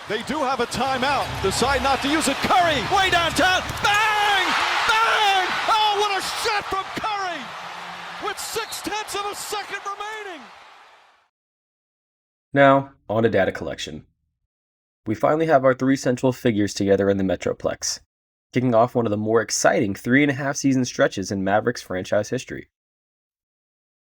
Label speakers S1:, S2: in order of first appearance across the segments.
S1: They do have a timeout. Decide not to use it. Curry, way downtown. Bang! Bang! Oh, what a shot from Curry! With 0.6 of a second remaining.
S2: Now, on to data collection. We finally have our three central figures together in the Metroplex, kicking off one of the more exciting 3.5 season stretches in Mavericks franchise history.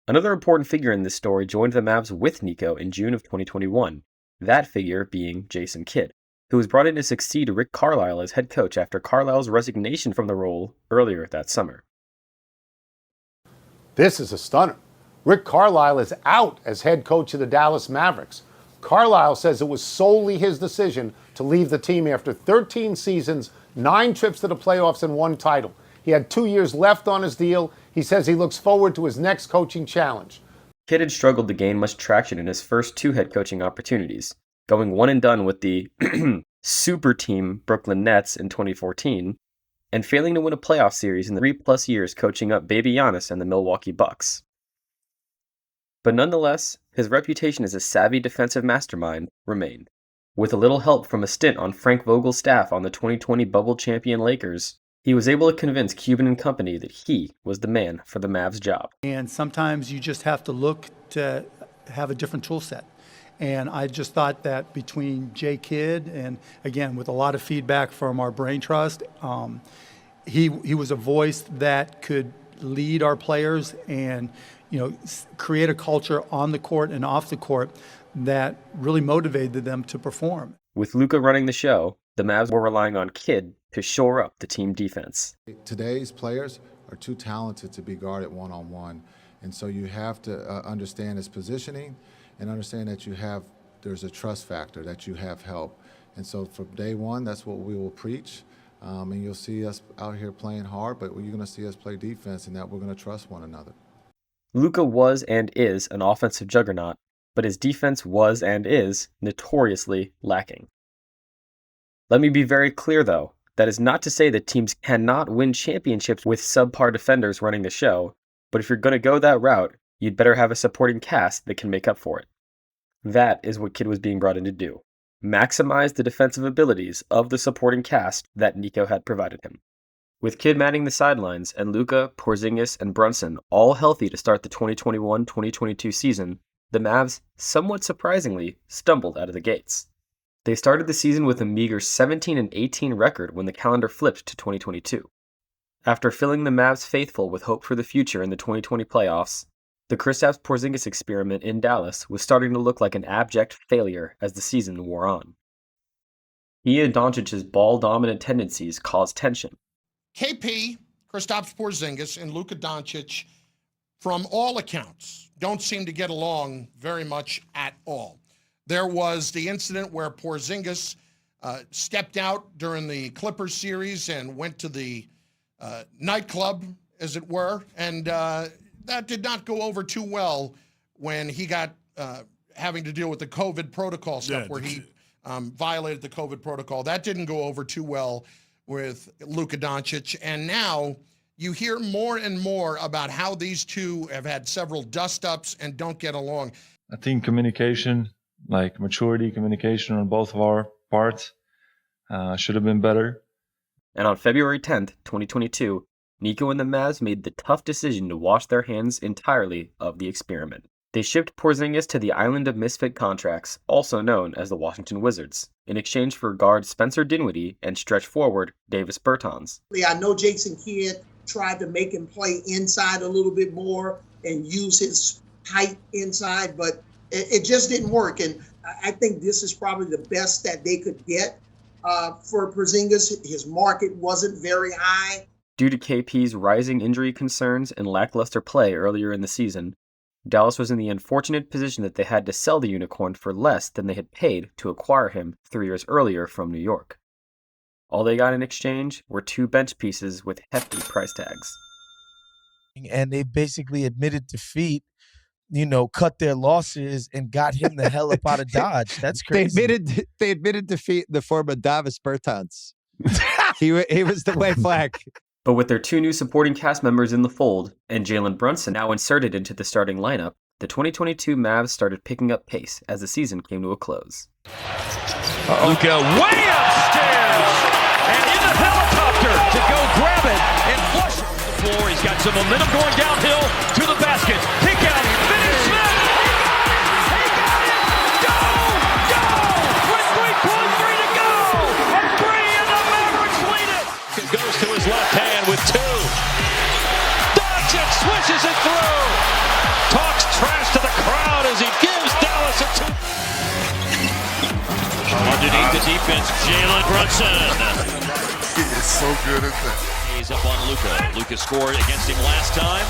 S2: Another important figure in this story joined the Mavs with Nico in June of 2021, that figure being Jason Kidd, who was brought in to succeed Rick Carlisle as head coach after Carlisle's resignation from the role earlier that summer.
S3: This is a stunner. Rick Carlisle is out as head coach of the Dallas Mavericks. Carlisle says it was solely his decision to leave the team after 13 seasons, 9 trips to the playoffs, and 1 title. He had 2 years left on his deal. He says he looks forward to his next coaching challenge.
S2: Kidd had struggled to gain much traction in his first 2 head coaching opportunities, going one and done with the super team Brooklyn Nets in 2014, and failing to win a playoff series in the 3+ years coaching up baby Giannis and the Milwaukee Bucks. But nonetheless, his reputation as a savvy defensive mastermind remained. With a little help from a stint on Frank Vogel's staff on the 2020 bubble champion Lakers, he was able to convince Cuban and company that he was the man for the Mavs job.
S4: And sometimes you just have to look to have a different tool set. And I just thought that between Jay Kidd and, again, with a lot of feedback from our brain trust, he was a voice that could lead our players and create a culture on the court and off the court that really motivated them to perform.
S2: With Luka running the show, the Mavs were relying on Kidd to shore up the team defense.
S5: Today's players are too talented to be guarded one-on-one, and so you have to understand his positioning and understand that there's a trust factor, that you have help. And so from day one, that's what we will preach. And you'll see us out here playing hard, but you're going to see us play defense and that we're going to trust one another.
S2: Luka was and is an offensive juggernaut, but his defense was and is notoriously lacking. Let me be very clear, though. That is not to say that teams cannot win championships with subpar defenders running the show, but if you're going to go that route, you'd better have a supporting cast that can make up for it. That is what Kidd was being brought in to do. Maximize the defensive abilities of the supporting cast that Nico had provided him. With Kidd manning the sidelines and Luka, Porzingis, and Brunson all healthy to start the 2021-2022 season, the Mavs, somewhat surprisingly, stumbled out of the gates. They started the season with a meager 17-18 record when the calendar flipped to 2022. After filling the Mavs faithful with hope for the future in the 2020 playoffs, the Kristaps Porzingis experiment in Dallas was starting to look like an abject failure as the season wore on. He and Doncic's ball-dominant tendencies caused tension.
S6: KP, Kristaps Porzingis, and Luka Doncic, from all accounts, don't seem to get along very much at all. There was the incident where Porzingis stepped out during the Clippers series and went to the nightclub, as it were, and that did not go over too well when he got having to deal with the COVID protocol stuff, where he violated the COVID protocol. That didn't go over too well with Luka Doncic, and now you hear more and more about how these two have had several dust-ups and don't get along.
S7: I think communication, like maturity, communication on both of our parts should have been better.
S2: And on February 10th, 2022, Nico and the Mavs made the tough decision to wash their hands entirely of the experiment. They shipped Porzingis to the island of misfit contracts, also known as the Washington Wizards, in exchange for guard Spencer Dinwiddie and stretch forward Davis Bertans.
S8: I know Jason Kidd tried to make him play inside a little bit more and use his height inside, but it just didn't work. And I think this is probably the best that they could get for Porzingis. His market wasn't very high.
S2: Due to KP's rising injury concerns and lackluster play earlier in the season, Dallas was in the unfortunate position that they had to sell the unicorn for less than they had paid to acquire him 3 years earlier from New York. All they got in exchange were 2 bench pieces with hefty price tags.
S9: And they basically admitted defeat, cut their losses and got him the hell up out of Dodge. That's crazy.
S10: They admitted defeat in the form of Davis Bertans. he was the way flag.
S2: But with their 2 new supporting cast members in the fold and Jalen Brunson now inserted into the starting lineup, the 2022 Mavs started picking up pace as the season came to a close.
S1: Luka way upstairs and in the helicopter to go grab it and flush it to the floor. He's got some momentum going downhill to the basket. Kick out, finish Smith. He got it. Go! With 3.3 to go. A three and the Mavericks lead it. It goes to his left hand with two. Doncic swishes it through. Talks trash to the crowd as he gives Dallas a two. Underneath the defense, Jalen Brunson.
S11: He is so good at that.
S1: He's up on Luka. Luka scored against him last time,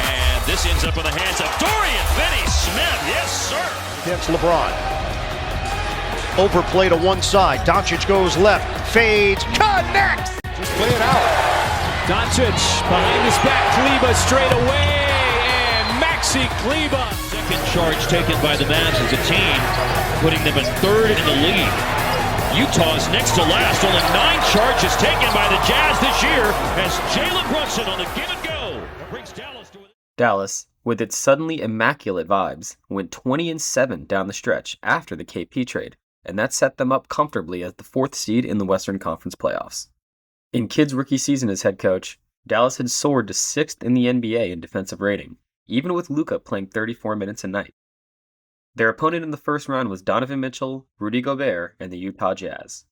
S1: and this ends up in the hands of Dorian Finney-Smith. Yes, sir.
S12: Against LeBron. Overplay to one side. Doncic goes left, fades, connects.
S3: Just play it out.
S13: Doncic behind his back, Kleba straight away, and Maxi Kleba.
S1: Second charge taken by the Mavs as a team, putting them in third in the league. Utah's next to last, only 9 charges taken by the Jazz this year as Jalen Brunson on the give and go brings Dallas to it.
S2: Dallas, with its suddenly immaculate vibes, went 20-7 down the stretch after the KP trade, and that set them up comfortably as the 4th seed in the Western Conference playoffs. In Kidd's rookie season as head coach, Dallas had soared to 6th in the NBA in defensive rating, even with Luka playing 34 minutes a night. Their opponent in the first round was Donovan Mitchell, Rudy Gobert, and the Utah Jazz.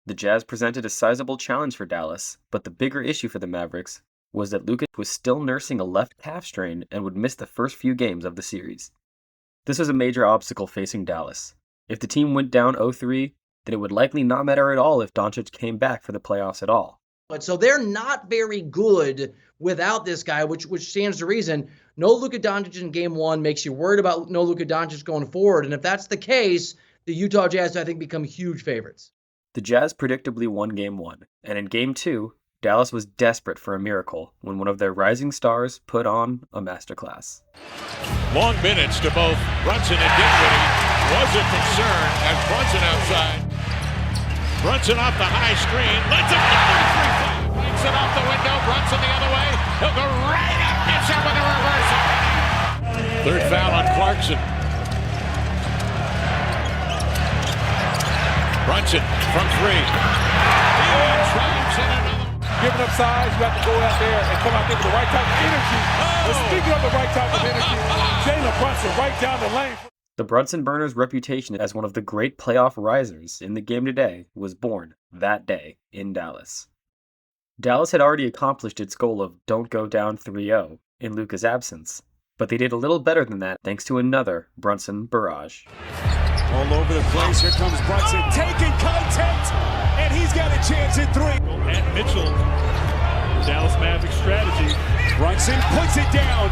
S2: The Jazz presented a sizable challenge for Dallas, but the bigger issue for the Mavericks was that Luka was still nursing a left calf strain and would miss the first few games of the series. This was a major obstacle facing Dallas. If the team went down 0-3, then it would likely not matter at all if Doncic came back for the playoffs at all.
S14: So they're not very good without this guy, which stands to reason. No Luka Doncic in game one makes you worried about no Luka Doncic going forward. And if that's the case, the Utah Jazz, I think, become huge favorites.
S2: The Jazz predictably won game 1, and in game 2, Dallas was desperate for a miracle when one of their rising stars put on a masterclass.
S15: Long minutes to both Brunson and Dinwiddie was a concern as Brunson outside. Brunson off the high screen, lets another three-point. Banks it off the window, Brunson the other way. He'll go right up, hits him with a reversal. Third foul on Clarkson. Brunson from 3. He drives in another.
S16: Giving up size, you have to go out there and come out there with the right type of energy. But speaking of the right type of energy, Jalen Brunson right down the lane.
S2: The Brunson Burner's reputation as one of the great playoff risers in the game today was born that day in Dallas. Dallas had already accomplished its goal of don't go down 3-0 in Luka's absence, but they did a little better than that thanks to another Brunson barrage.
S16: All over the place, here comes Brunson, taking contact, and he's got a chance at 3.
S15: And Mitchell, Dallas Mavericks strategy.
S16: Brunson puts it down.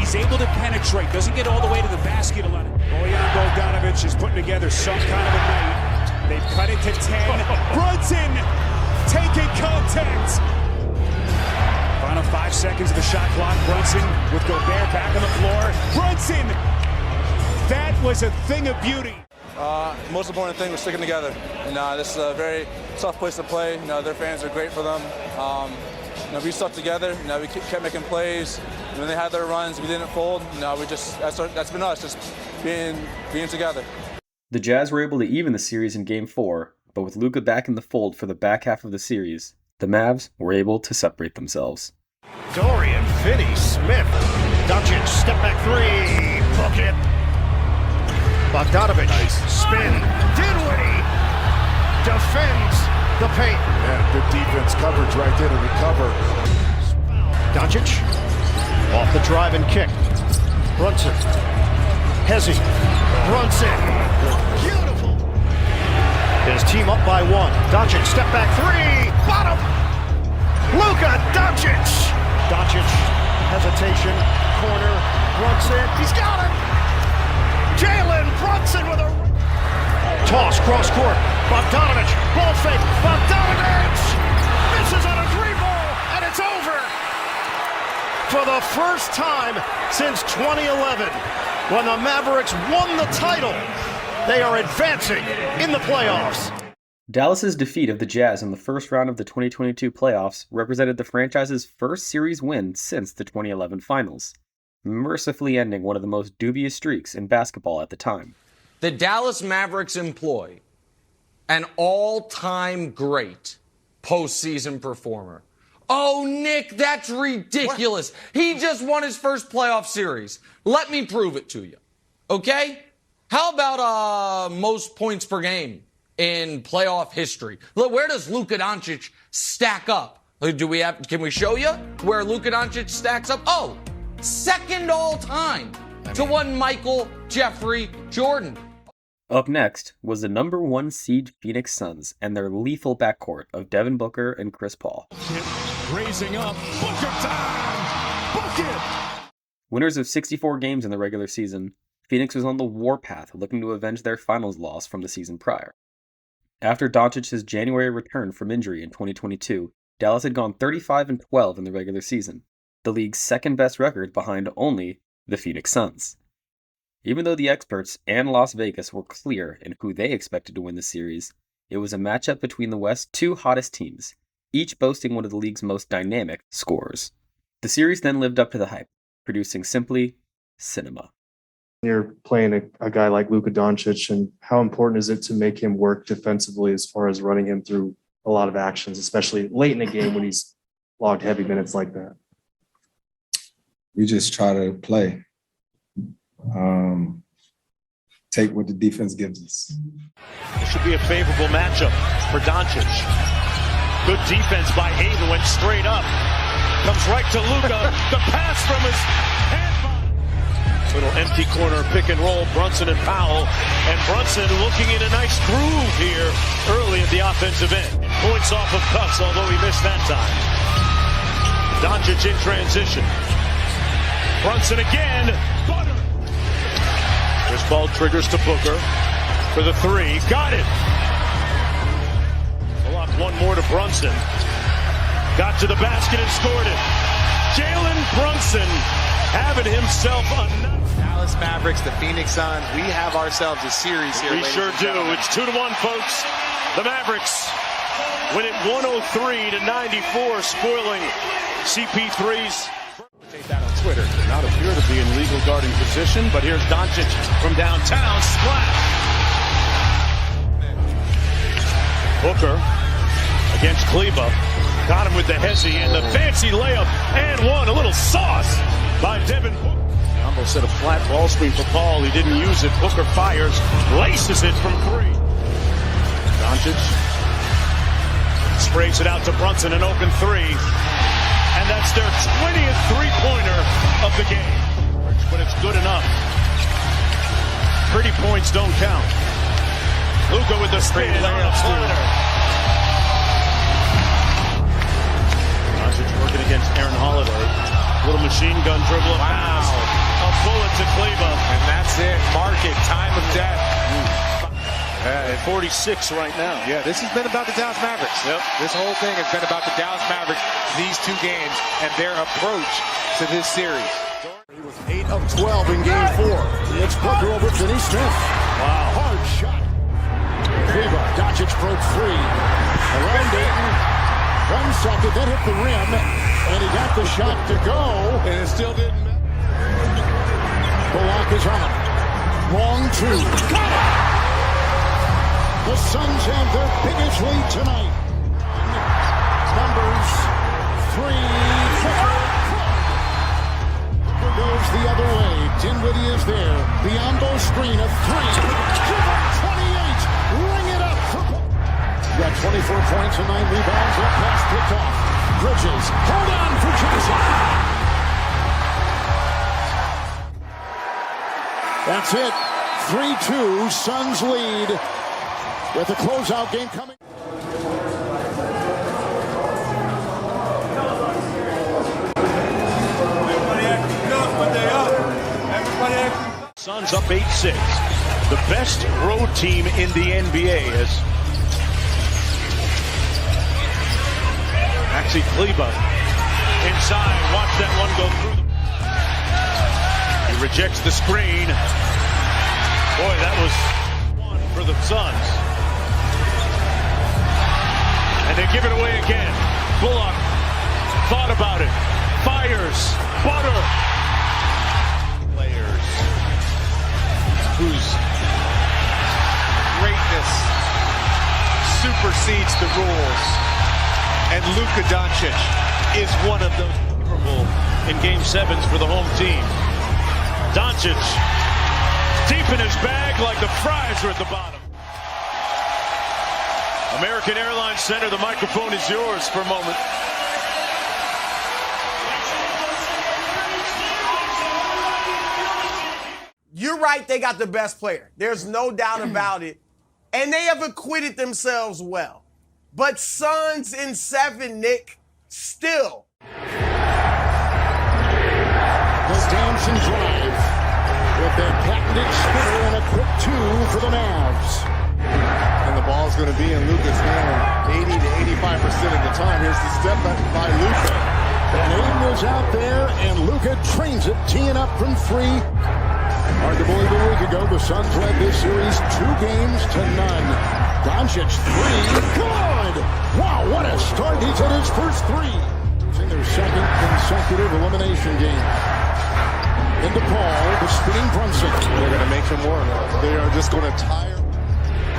S16: He's able to penetrate, doesn't get all the way to the basket a lot. Bojan Bogdanovic is putting together some kind of a night. They've cut it to 10. Brunson taking contact. Final 5 seconds of the shot clock. Brunson with Gobert back on the floor. Brunson, that was a thing of beauty.
S17: Most important thing was sticking together. And this is a very tough place to play. Their fans are great for them. We stuck together. We kept making plays. When they had their runs, we didn't fold. That's been us, just being together.
S2: The Jazz were able to even the series in Game 4, but with Luka back in the fold for the back half of the series, the Mavs were able to separate themselves.
S12: Dorian Finney-Smith. Doncic, step back 3. Book it. Bogdanovic, spin. Dinwiddie defends the paint.
S11: Yeah, good defense coverage right there to recover.
S12: Doncic off the drive and kick. Brunson. Hezzy. Brunson. Beautiful. His team up by 1. Doncic, step back 3. Bottom. Luka Doncic. Doncic, hesitation. Corner. Brunson. He's got it. Jalen Brunson with a toss cross court. Bogdanovic. Ball fake. Bogdanovic. Misses on a 3-ball. And it's over. For the first time since 2011, when the Mavericks won the title, they are advancing in the playoffs.
S2: Dallas's defeat of the Jazz in the first round of the 2022 playoffs represented the franchise's first series win since the 2011 finals, mercifully ending one of the most dubious streaks in basketball at the time.
S18: The Dallas Mavericks employ an all-time great postseason performer. Oh, Nick, that's ridiculous. What? He just won his first playoff series. Let me prove it to you. Okay? How about most points per game in playoff history? Look, where does Luka Doncic stack up? Can we show you where Luka Doncic stacks up? Oh, second all time to one Michael Jeffrey Jordan.
S2: Up next was the number 1 seed Phoenix Suns and their lethal backcourt of Devin Booker and Chris Paul.
S16: Raising up, Booker time! Bucket!
S2: Winners of 64 games in the regular season, Phoenix was on the warpath looking to avenge their finals loss from the season prior. After Doncic's January return from injury in 2022, Dallas had gone 35-12 in the regular season, the league's second best record behind only the Phoenix Suns. Even though the experts and Las Vegas were clear in who they expected to win the series, it was a matchup between the West's 2 hottest teams, each boasting one of the league's most dynamic scorers. The series then lived up to the hype, producing simply cinema.
S19: You're playing a guy like Luka Doncic, and how important is it to make him work defensively as far as running him through a lot of actions, especially late in the game when he's logged heavy minutes like that?
S20: We just try to play. Take what the defense gives us.
S13: It should be a favorable matchup for Doncic. Good defense by Ayton, went straight up. Comes right to Luka. The pass from his hand. Little empty corner pick and roll, Brunson and Powell. And Brunson looking in a nice groove here early at the offensive end. Points off of cuts, although he missed that time. Doncic in transition. Brunson again. Butter. This ball triggers to Booker for the 3. Got it. Pull-up one more to Brunson. Got to the basket and scored it. Jalen Brunson having himself a
S21: Dallas Mavericks, the Phoenix Suns. We have ourselves a series here.
S13: We sure do. It's 2-1, folks. The Mavericks win it 103-94, spoiling CP3's.
S16: Take that on Twitter. Did not appear to be in legal guarding position, but here's Doncic from downtown. Splash. Booker against Kleba. Got him with the hezzy and the fancy layup and one. A little sauce by Devin Booker. Almost set a flat ball screen for Paul. He didn't use it. Booker fires, laces it from 3. Doncic sprays it out to Brunson, an open 3. And that's their 20th three-pointer of the game. But it's good enough. Pretty points don't count. Luka with the spin on a platter. Doncic working against Aaron Holiday. Little machine gun dribble and pass. A bullet to Kleba.
S21: And that's it. Mark it. Time of death.
S13: At 46 right now.
S21: Yeah, this has been about the Dallas Mavericks.
S13: Yep.
S21: This whole thing has been about the Dallas Mavericks, these 2 games, and their approach to this series.
S12: He was 8 of 12 in game 4. It's Booker over Finney Smith.
S13: Wow.
S12: Hard shot. Kleba, Doncic broke free. Around Ayton. 1 second, then hit the rim, and he got the shot to go.
S21: And it still didn't matter.
S12: Bullock is on. Long 2. Got it! The Suns have their biggest lead tonight. Numbers 3. Booker goes the other way. Dinwiddie is there. Biyombo screen of 3. 28. Ring it up for Booker. Got 24 points and 9 rebounds. That pass picked off. Bridges. Hold on for Johnson. That's it. 3-2. Suns lead. With the closeout game coming.
S13: Suns up 8-6. The best road team in the NBA is Maxi Kleba inside. Watch that one go through. He rejects the screen. Boy, that was one for the Suns. And they give it away again. Bullock thought about it. Fires. Butter.
S21: Players whose greatness supersedes the rules. And Luka Doncic is one of those.
S1: In Game 7s for the home team. Doncic deep in his bag like the fries are at the bottom. American Airlines Center, the microphone is yours for a moment.
S4: You're right, they got the best player. There's no doubt about it. And they have acquitted themselves well. But Suns in 7, Nick, still.
S3: The dancing drive with their patented spinner and a quick 2 for the Mavs.
S11: And the ball's going to be in Luka's hand 80 to 85% of the time. Here's the step back by Luka.
S3: And Aiden was out there, and Luka trains it, teeing up from 3. Hard to believe a week ago, the Suns led this series 2 games to none. Doncic 3, good! Wow, what a start. He's hit his first 3. It's in their second consecutive elimination game. Into Paul, the spinning Brunson.
S11: They're going to make him work. They are just going to tire.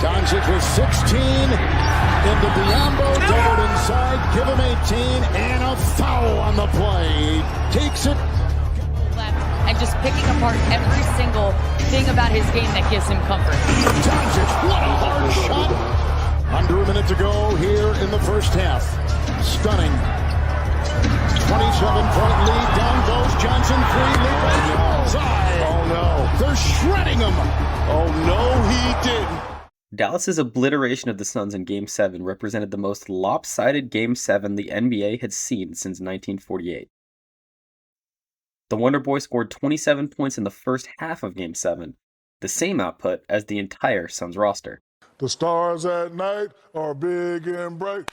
S3: Doncic with 16. Into Biombo, doubled inside. Give him 18. And a foul on the play. Takes it.
S22: And just picking apart every single thing about his game that gives him comfort.
S3: Doncic, what a hard shot. Under a minute to go here in the first half. Stunning. 27-point lead. Down goes Johnson. 3. Bullseye.
S11: Oh, no.
S3: They're shredding him.
S11: Oh, no, he didn't.
S2: Dallas's obliteration of the Suns in Game 7 represented the most lopsided Game 7 the NBA had seen since 1948. The Wonder Boy scored 27 points in the first half of Game 7, the same output as the entire Suns roster.
S11: The stars at night are big and bright,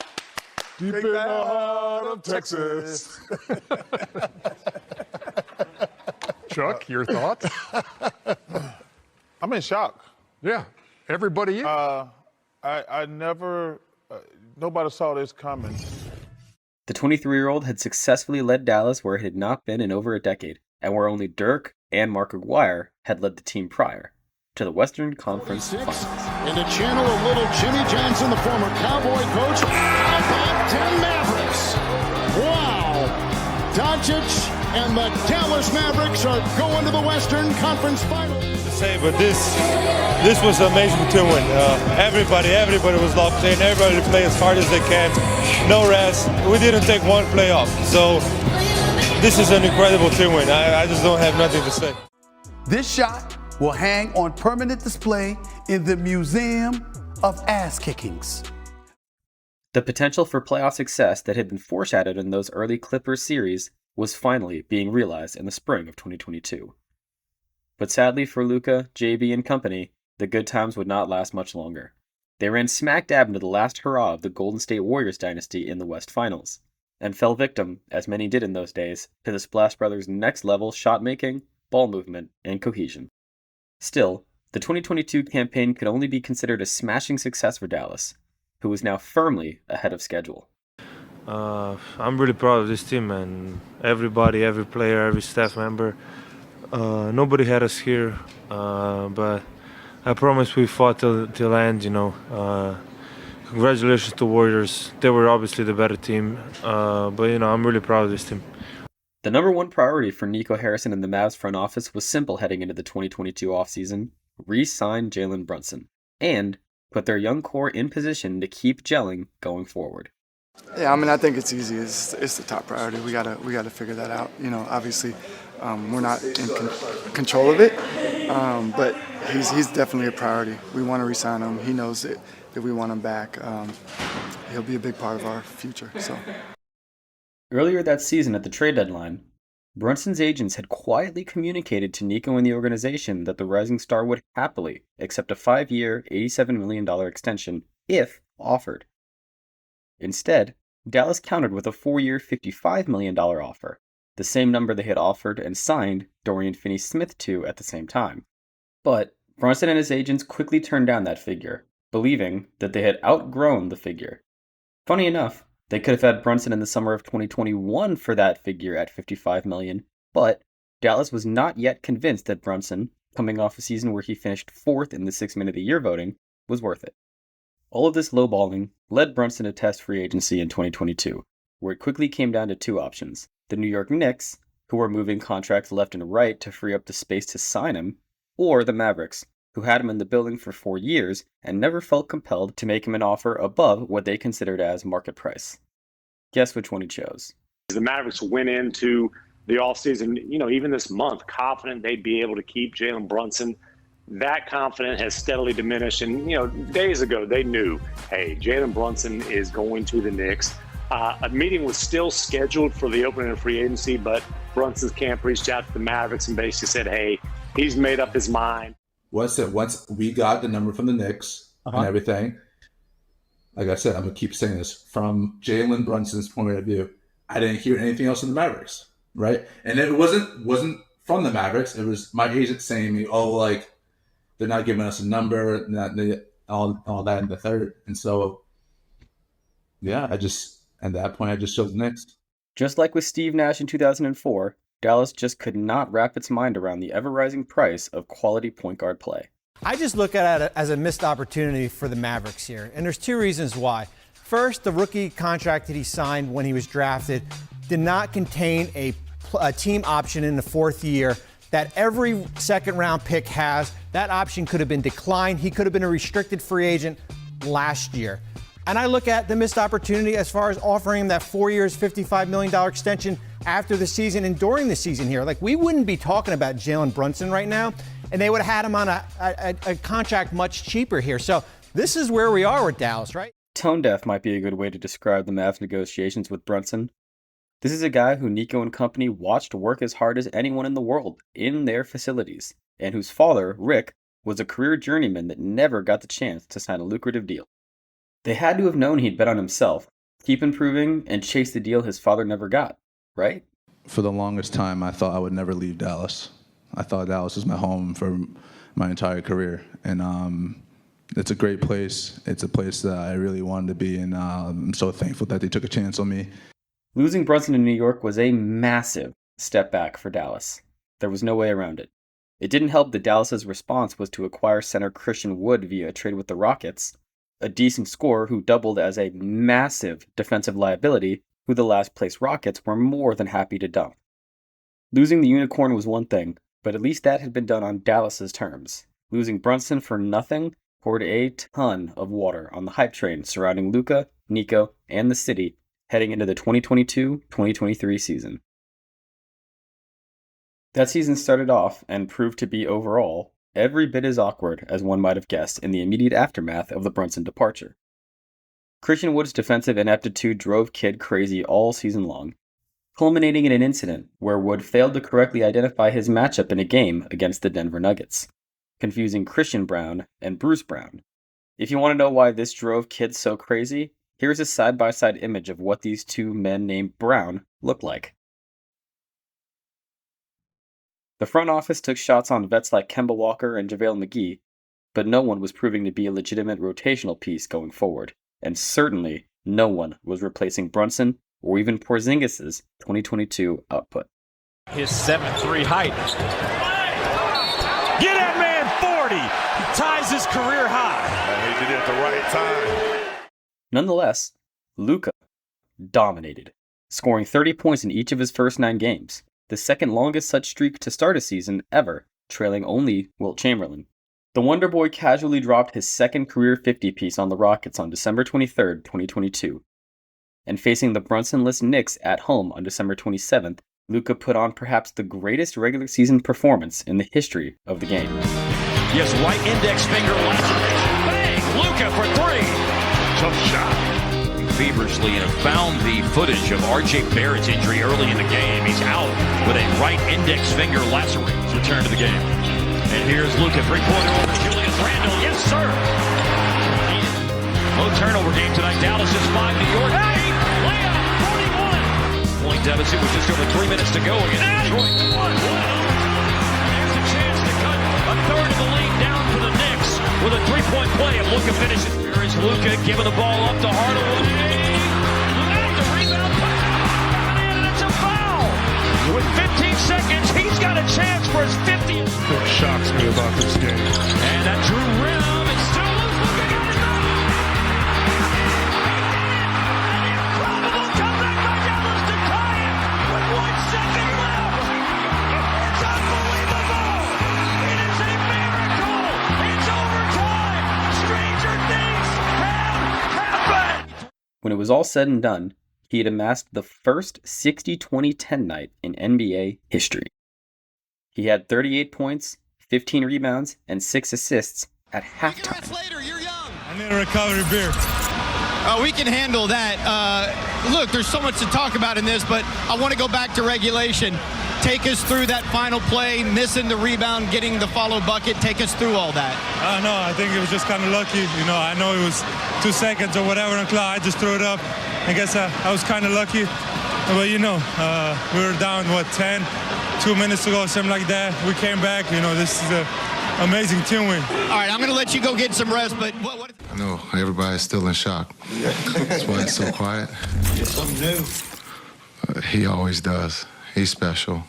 S11: deep in the heart of Texas.
S23: Chuck, your thoughts?
S11: I'm in shock.
S23: Yeah, everybody is.
S11: I never, nobody saw this coming.
S2: The 23-year-old had successfully led Dallas where it had not been in over a decade, and where only Dirk and Mark Aguirre had led the team prior, to the Western Conference Finals.
S3: And to channel a little Jimmy Johnson, the former Cowboy coach, how about 10 Mavericks? Wow! Doncic and the Dallas Mavericks are going to the Western Conference Finals.
S24: To say, but this was amazing to win. Everybody was locked in. Everybody played as hard as they can. No rest. We didn't take one play off. So this is an incredible team win. I just don't have nothing to say.
S25: This shot will hang on permanent display in the Museum of Ass Kickings.
S2: The potential for playoff success that had been foreshadowed in those early Clippers series was finally being realized in the spring of 2022. But sadly for Luka, JB, and company, the good times would not last much longer. They ran smack dab into the last hurrah of the Golden State Warriors dynasty in the West Finals, and fell victim, as many did in those days, to the Splash Brothers' next-level shot-making, ball movement, and cohesion. Still, the 2022 campaign could only be considered a smashing success for Dallas, who was now firmly ahead of schedule.
S24: I'm really proud of this team, and everybody, every player, every staff member. Nobody had us here, but I promise we fought till end, Congratulations to Warriors. They were obviously the better team, but I'm really proud of this team.
S2: The number one priority for Nico Harrison and the Mavs front office was simple heading into the 2022 offseason: re-sign Jalen Brunson, and put their young core in position to keep gelling going forward.
S26: Yeah, I think it's easy. It's the top priority. We gotta figure that out. Obviously, we're not in control of it, but he's definitely a priority. We want to re-sign him. He knows that we want him back. He'll be a big part of our future. So.
S2: Earlier that season at the trade deadline, Brunson's agents had quietly communicated to Nico and the organization that the rising star would happily accept a 5-year, $87 million extension if offered. Instead, Dallas countered with a 4-year, $55 million offer, the same number they had offered and signed Dorian Finney-Smith to at the same time. But Brunson and his agents quickly turned down that figure, believing that they had outgrown the figure. Funny enough, they could have had Brunson in the summer of 2021 for that figure at $55 million, but Dallas was not yet convinced that Brunson, coming off a season where he finished 4th in the 6 Man of the Year voting, was worth it. All of this lowballing led Brunson to test free agency in 2022, where it quickly came down to two options: the New York Knicks, who were moving contracts left and right to free up the space to sign him, or the Mavericks, who had him in the building for 4 years and never felt compelled to make him an offer above what they considered as market price. Guess which one he chose?
S5: The Mavericks went into the offseason, even this month, confident they'd be able to keep Jalen Brunson. That confidence has steadily diminished. And, days ago, they knew, hey, Jalen Brunson is going to the Knicks. A meeting was still scheduled for the opening of free agency, but Brunson's camp reached out to the Mavericks and basically said, hey, he's made up his mind.
S6: Once we got the number from the Knicks and everything, like I said, I'm going to keep saying this, from Jalen Brunson's point of view, I didn't hear anything else from the Mavericks, right? And it wasn't from the Mavericks. It was my agent saying to me, they're not giving us a number, all that in the third. And so, yeah, at that point, I just chose the Knicks.
S2: Just like with Steve Nash in 2004, Dallas just could not wrap its mind around the ever-rising price of quality point guard play.
S7: I just look at it as a missed opportunity for the Mavericks here, and there's two reasons why. First, the rookie contract that he signed when he was drafted did not contain a team option in the fourth year that every second-round pick has. That option could have been declined. He could have been a restricted free agent last year. And I look at the missed opportunity as far as offering him that 4 years, $55 million extension after the season and during the season here. We wouldn't be talking about Jalen Brunson right now, and they would have had him on a contract much cheaper here. So this is where we are with Dallas, right?
S2: Tone deaf might be a good way to describe the Mavs negotiations with Brunson. This is a guy who Nico and company watched work as hard as anyone in the world in their facilities, and whose father, Rick, was a career journeyman that never got the chance to sign a lucrative deal. They had to have known he'd bet on himself, keep improving, and chase the deal his father never got, right?
S6: For the longest time, I thought I would never leave Dallas. I thought Dallas was my home for my entire career. And it's a great place. It's a place that I really wanted to be, and I'm so thankful that they took a chance on me.
S2: Losing Brunson in New York was a massive step back for Dallas. There was no way around it. It didn't help that Dallas's response was to acquire center Christian Wood via a trade with the Rockets, a decent scorer who doubled as a massive defensive liability who the last-place Rockets were more than happy to dump. Losing the unicorn was one thing, but at least that had been done on Dallas's terms. Losing Brunson for nothing poured a ton of water on the hype train surrounding Luka, Nico, and the city heading into the 2022-2023 season. That season started off and proved to be overall every bit as awkward as one might have guessed in the immediate aftermath of the Brunson departure. Christian Wood's defensive ineptitude drove Kidd crazy all season long, culminating in an incident where Wood failed to correctly identify his matchup in a game against the Denver Nuggets, confusing Christian Brown and Bruce Brown. If you want to know why this drove Kidd so crazy, here's a side-by-side image of what these two men named Brown looked like. The front office took shots on vets like Kemba Walker and JaVale McGee, but no one was proving to be a legitimate rotational piece going forward, and certainly no one was replacing Brunson or even Porzingis's 2022 output.
S1: His 7'3" height. Get that man 40! He ties his career high.
S11: He did it at the right time.
S2: Nonetheless, Luka dominated, scoring 30 points in each of his first 9 games, the second longest such streak to start a season ever, trailing only Wilt Chamberlain. The Wonder Boy casually dropped his second career 50-piece on the Rockets on December 23, 2022. And facing the Brunson-less Knicks at home on December 27th, Luka put on perhaps the greatest regular season performance in the history of the game.
S1: Yes, right index finger laceration. Bang! Luka for 3. Tough shot. Feverishly and have found the footage of R.J. Barrett's injury early in the game. He's out with a right index finger laceration. Return to the game. And here's Luka, three-pointer over Julius Randle. Yes, sir. Low turnover game tonight. Dallas just 5, New York 8. Layup, 41. Point deficit with just over 3 minutes to go against Detroit. 1. There's a chance to cut a third of the lead down for the Knicks with a three-point play. And Luka finishes. Here is Luka giving the ball up to Hardaway. The rebound, and it's a foul. With 15 seconds, he's got a chance for his 50th.
S11: What shocks me about this game.
S1: And that drew rim. It's still loose. Luka got it done.
S2: When it was all said and done, he had amassed the first 60-20-10 night in NBA history. He had 38 points, 15 rebounds, and 6 assists at halftime.
S24: I need a recovery beer.
S8: We can handle that. Look, there's so much to talk about in this, but I want to go back to regulation. Take us through that final play, missing the rebound, getting the follow bucket. Take us through all that.
S24: No, I think it was just kind of lucky. I know it was 2 seconds or whatever on the clock. I just threw it up. I guess I was kind of lucky. But, we were down, 10, 2 minutes to go, something like that. We came back. This is an amazing team win.
S8: All right, I'm going to let you go get some rest, but what
S9: I know everybody's still in shock. That's why it's so quiet.
S8: It's something new.
S9: He always does. He's special.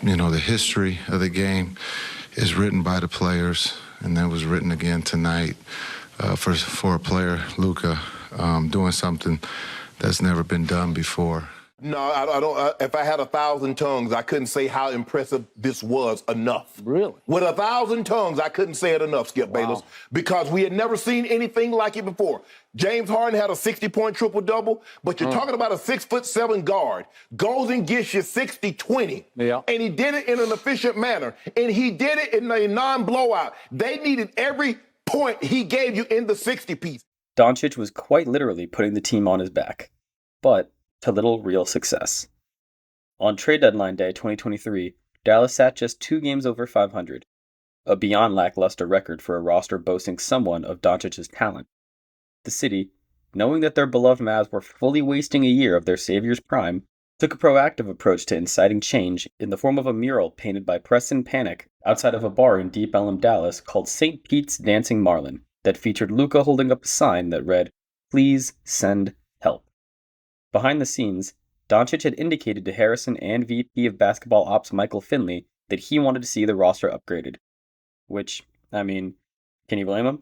S9: The history of the game is written by the players, and that was written again tonight for a player, Luka, doing something that's never been done before.
S10: No, I don't. If I had 1,000 tongues, I couldn't say how impressive this was enough.
S14: Really?
S10: With 1,000 tongues, I couldn't say it enough, Skip Bayless, because we had never seen anything like it before. James Harden had a 60-point triple-double, but you're talking about a 6'7" guard, goes and gets you 60-20, and he did it in an efficient manner, and he did it in a non-blowout. They needed every point he gave you in the 60-piece.
S2: Doncic was quite literally putting the team on his back, but to little real success. On trade deadline day 2023, Dallas sat just 2 games over 500, a beyond lackluster record for a roster boasting somewhat of Doncic's talent. The city, knowing that their beloved Mavs were fully wasting a year of their savior's prime, took a proactive approach to inciting change in the form of a mural painted by Preston Panic outside of a bar in Deep Ellum, Dallas called St. Pete's Dancing Marlin that featured Luka holding up a sign that read, "Please send help." Behind the scenes, Doncic had indicated to Harrison and VP of Basketball Ops Michael Finley that he wanted to see the roster upgraded. Which, can you blame him?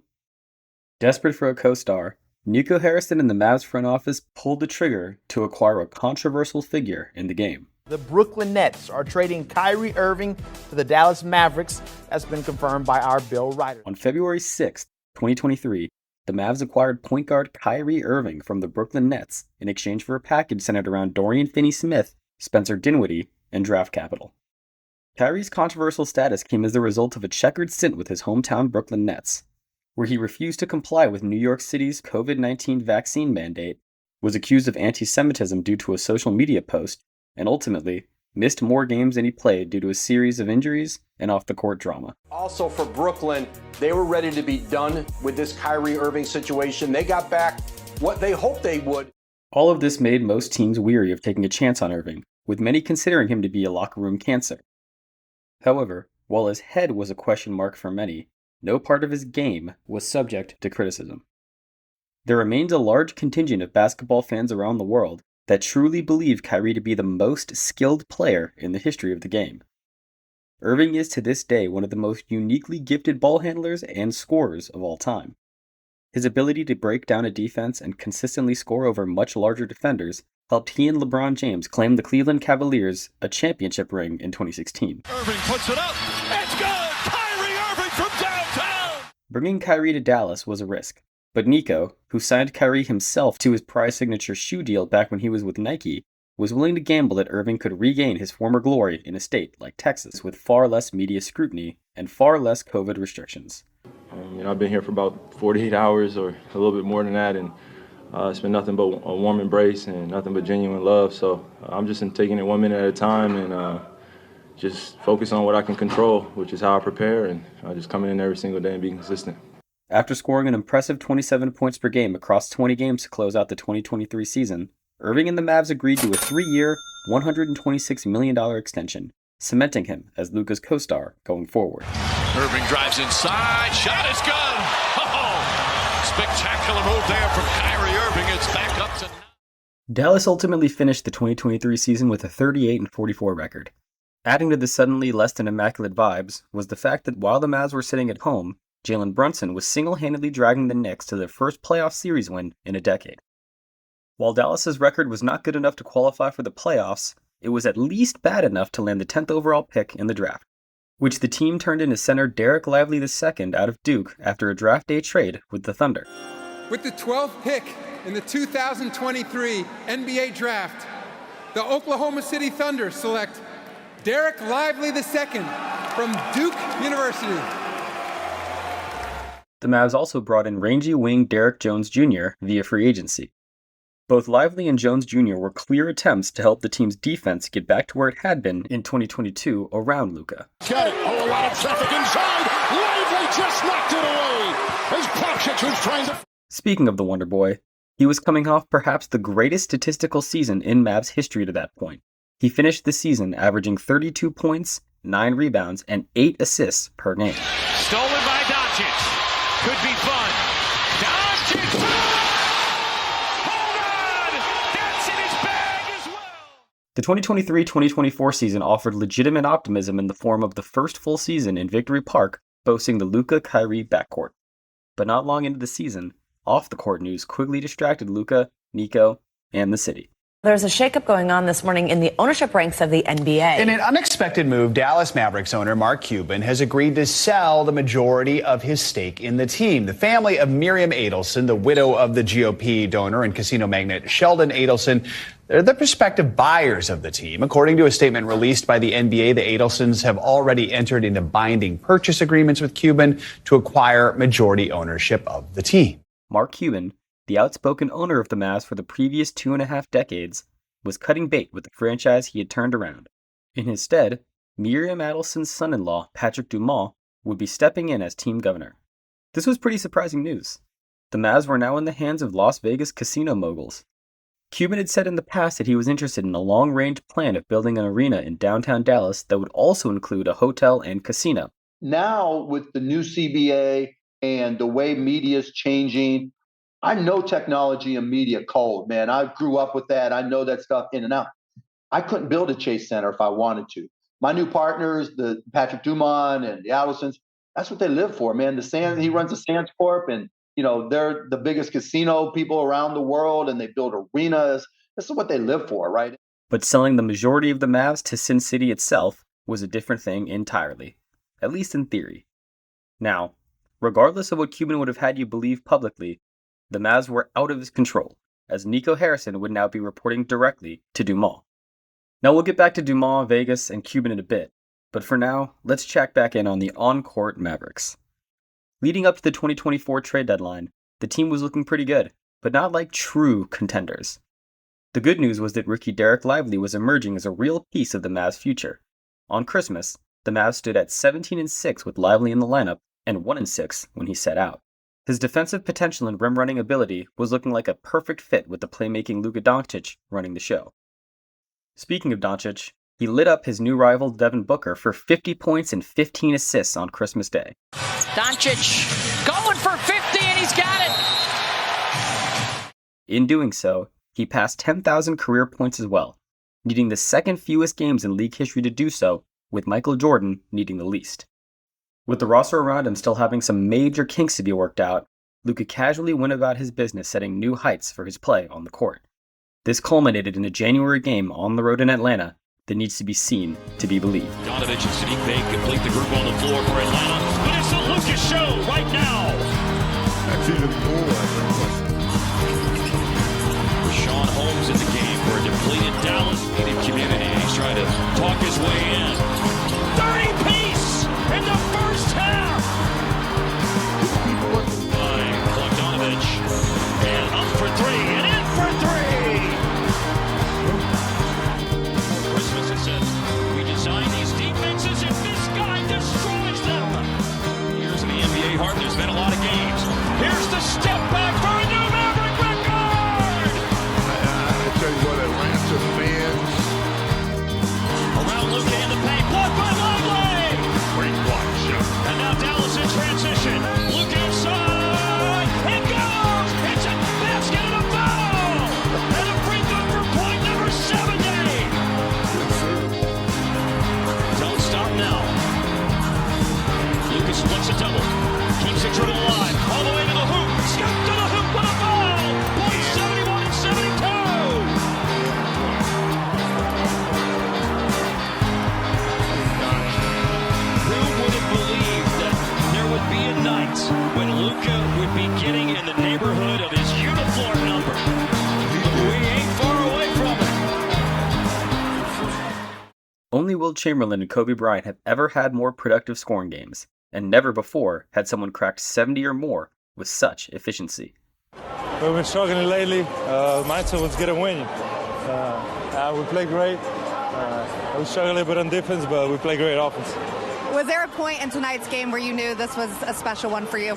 S2: Desperate for a co-star, Nico Harrison and the Mavs front office pulled the trigger to acquire a controversial figure in the game.
S15: The Brooklyn Nets are trading Kyrie Irving to the Dallas Mavericks. That's been confirmed by our Bill Ryder.
S2: On February 6th, 2023, the Mavs acquired point guard Kyrie Irving from the Brooklyn Nets in exchange for a package centered around Dorian Finney-Smith, Spencer Dinwiddie, and draft capital. Kyrie's controversial status came as the result of a checkered stint with his hometown Brooklyn Nets, where he refused to comply with New York City's COVID-19 vaccine mandate, was accused of anti-Semitism due to a social media post, and ultimately missed more games than he played due to a series of injuries and off-the-court drama.
S17: Also for Brooklyn, they were ready to be done with this Kyrie Irving situation. They got back what they hoped they would.
S2: All of this made most teams weary of taking a chance on Irving, with many considering him to be a locker room cancer. However, while his head was a question mark for many, no part of his game was subject to criticism. There remains a large contingent of basketball fans around the world that truly believe Kyrie to be the most skilled player in the history of the game. Irving is to this day one of the most uniquely gifted ball handlers and scorers of all time. His ability to break down a defense and consistently score over much larger defenders helped he and LeBron James claim the Cleveland Cavaliers a championship ring in 2016.
S1: Irving puts it up. It's good. Kyrie Irving from downtown.
S2: Bringing Kyrie to Dallas was a risk, but Nico, who signed Kyrie himself to his prize signature shoe deal back when he was with Nike, was willing to gamble that Irving could regain his former glory in a state like Texas with far less media scrutiny and far less COVID restrictions.
S27: I've been here for about 48 hours or a little bit more than that, and it's been nothing but a warm embrace and nothing but genuine love. So I'm just taking it 1 minute at a time and just focus on what I can control, which is how I prepare, and just coming in every single day and being consistent.
S2: After scoring an impressive 27 points per game across 20 games to close out the 2023 season, Irving and the Mavs agreed to a 3-year, $126 million extension, cementing him as Luka's co-star going forward.
S1: Irving drives inside. Shot is good. Oh, spectacular move there from Kyrie Irving. It's back up to...
S2: Dallas ultimately finished the 2023 season with a 38-44 record. Adding to the suddenly less than immaculate vibes was the fact that while the Mavs were sitting at home, Jalen Brunson was single-handedly dragging the Knicks to their first playoff series win in a decade. While Dallas's record was not good enough to qualify for the playoffs, it was at least bad enough to land the 10th overall pick in the draft, which the team turned into center Derek Lively II out of Duke after a draft day trade with the Thunder.
S12: With the 12th pick in the 2023 NBA Draft, the Oklahoma City Thunder select Derek Lively II from Duke University.
S2: The Mavs also brought in rangy wing Derek Jones Jr. via free agency. Both Lively and Jones Jr. were clear attempts to help the team's defense get back to where it had been in 2022 around Luka.
S11: Got it. Oh, a lot of traffic inside. Lively just knocked it away. As Doncic was trying to...
S2: Speaking of the Wonder Boy, he was coming off perhaps the greatest statistical season in Mavs history to that point. He finished the season averaging 32 points, 9 rebounds, and 8 assists per game.
S1: Stolen by Doncic. Could be fun. Doncic! Hold on! That's in his bag as well!
S2: The 2023-2024 season offered legitimate optimism in the form of the first full season in Victory Park, boasting the Luka-Kyrie backcourt. But not long into the season, off-the-court news quickly distracted Luka, Nico, and the city.
S13: There's a shakeup going on this morning in the ownership ranks of the NBA.
S14: In an unexpected move, Dallas Mavericks owner Mark Cuban has agreed to sell the majority of his stake in the team. The family of Miriam Adelson, the widow of the GOP donor and casino magnate Sheldon Adelson, they're the prospective buyers of the team. According to a statement released by the NBA, the Adelsons have already entered into binding purchase agreements with Cuban to acquire majority ownership of the team.
S2: Mark Cuban, the outspoken owner of the Mavs for the previous 2.5 decades, was cutting bait with the franchise he had turned around. In his stead, Miriam Adelson's son-in-law, Patrick Dumas, would be stepping in as team governor. This was pretty surprising news. The Mavs were now in the hands of Las Vegas casino moguls. Cuban had said in the past that he was interested in a long-range plan of building an arena in downtown Dallas that would also include a hotel and casino.
S16: Now, with the new CBA and the way media is changing, I know technology and media cold, man. I grew up with that. I know that stuff in and out. I couldn't build a Chase Center if I wanted to. My new partners, the Patrick Dumont and the Adelsons, that's what they live for, man. He runs the Sands Corp, and they're the biggest casino people around the world, and they build arenas. This is what they live for, right?
S2: But selling the majority of the Mavs to Sin City itself was a different thing entirely, at least in theory. Now, regardless of what Cuban would have had you believe publicly, the Mavs were out of his control, as Nico Harrison would now be reporting directly to Dumas. Now we'll get back to Dumas, Vegas, and Cuban in a bit, but for now, let's check back in on the on-court Mavericks. Leading up to the 2024 trade deadline, the team was looking pretty good, but not like true contenders. The good news was that rookie Derek Lively was emerging as a real piece of the Mavs' future. On Christmas, the Mavs stood at 17-6 with Lively in the lineup and 1-6 when he set out. His defensive potential and rim-running ability was looking like a perfect fit with the playmaking Luka Doncic running the show. Speaking of Doncic, he lit up his new rival Devin Booker for 50 points and 15 assists on Christmas Day.
S18: Doncic going for 50 and he's got it!
S2: In doing so, he passed 10,000 career points as well, needing the second fewest games in league history to do so, with Michael Jordan needing the least. With the roster around him still having some major kinks to be worked out, Luka casually went about his business setting new heights for his play on the court. This culminated in a January game on the road in Atlanta that needs to be seen to be believed.
S1: Donovich and Sadiq Bey complete the group on the floor for Atlanta, but it's the Luka show right now.
S11: That's even more.
S1: Rashawn Holmes in the game for a depleted Dallas community. He's trying to talk his way in. 30-piece in the first half. By Donovich, and up for three, and in for three. Christmas, it says, we design these defenses and this guy destroys them. Here's the NBA heart. There's been a lot of games. Here's the step back for a new Maverick record.
S11: I tell you what, Atlanta fans.
S1: Around Luka in the paint, blocked by Lively.
S11: Great block shot.
S1: And now Dallas in transition. Luka inside. It goes. It's a basket and a foul. in the neighborhood of his uniform number. We ain't far away from it.
S2: Only Wilt Chamberlain and Kobe Bryant have ever had more productive scoring games, and never before had someone cracked 70 or more with such efficiency.
S24: We've been struggling lately. Mindset was get a win. We play great. We struggle a little bit on defense, but we play great offense.
S3: Was there a point in tonight's game where you knew this was a special one for you?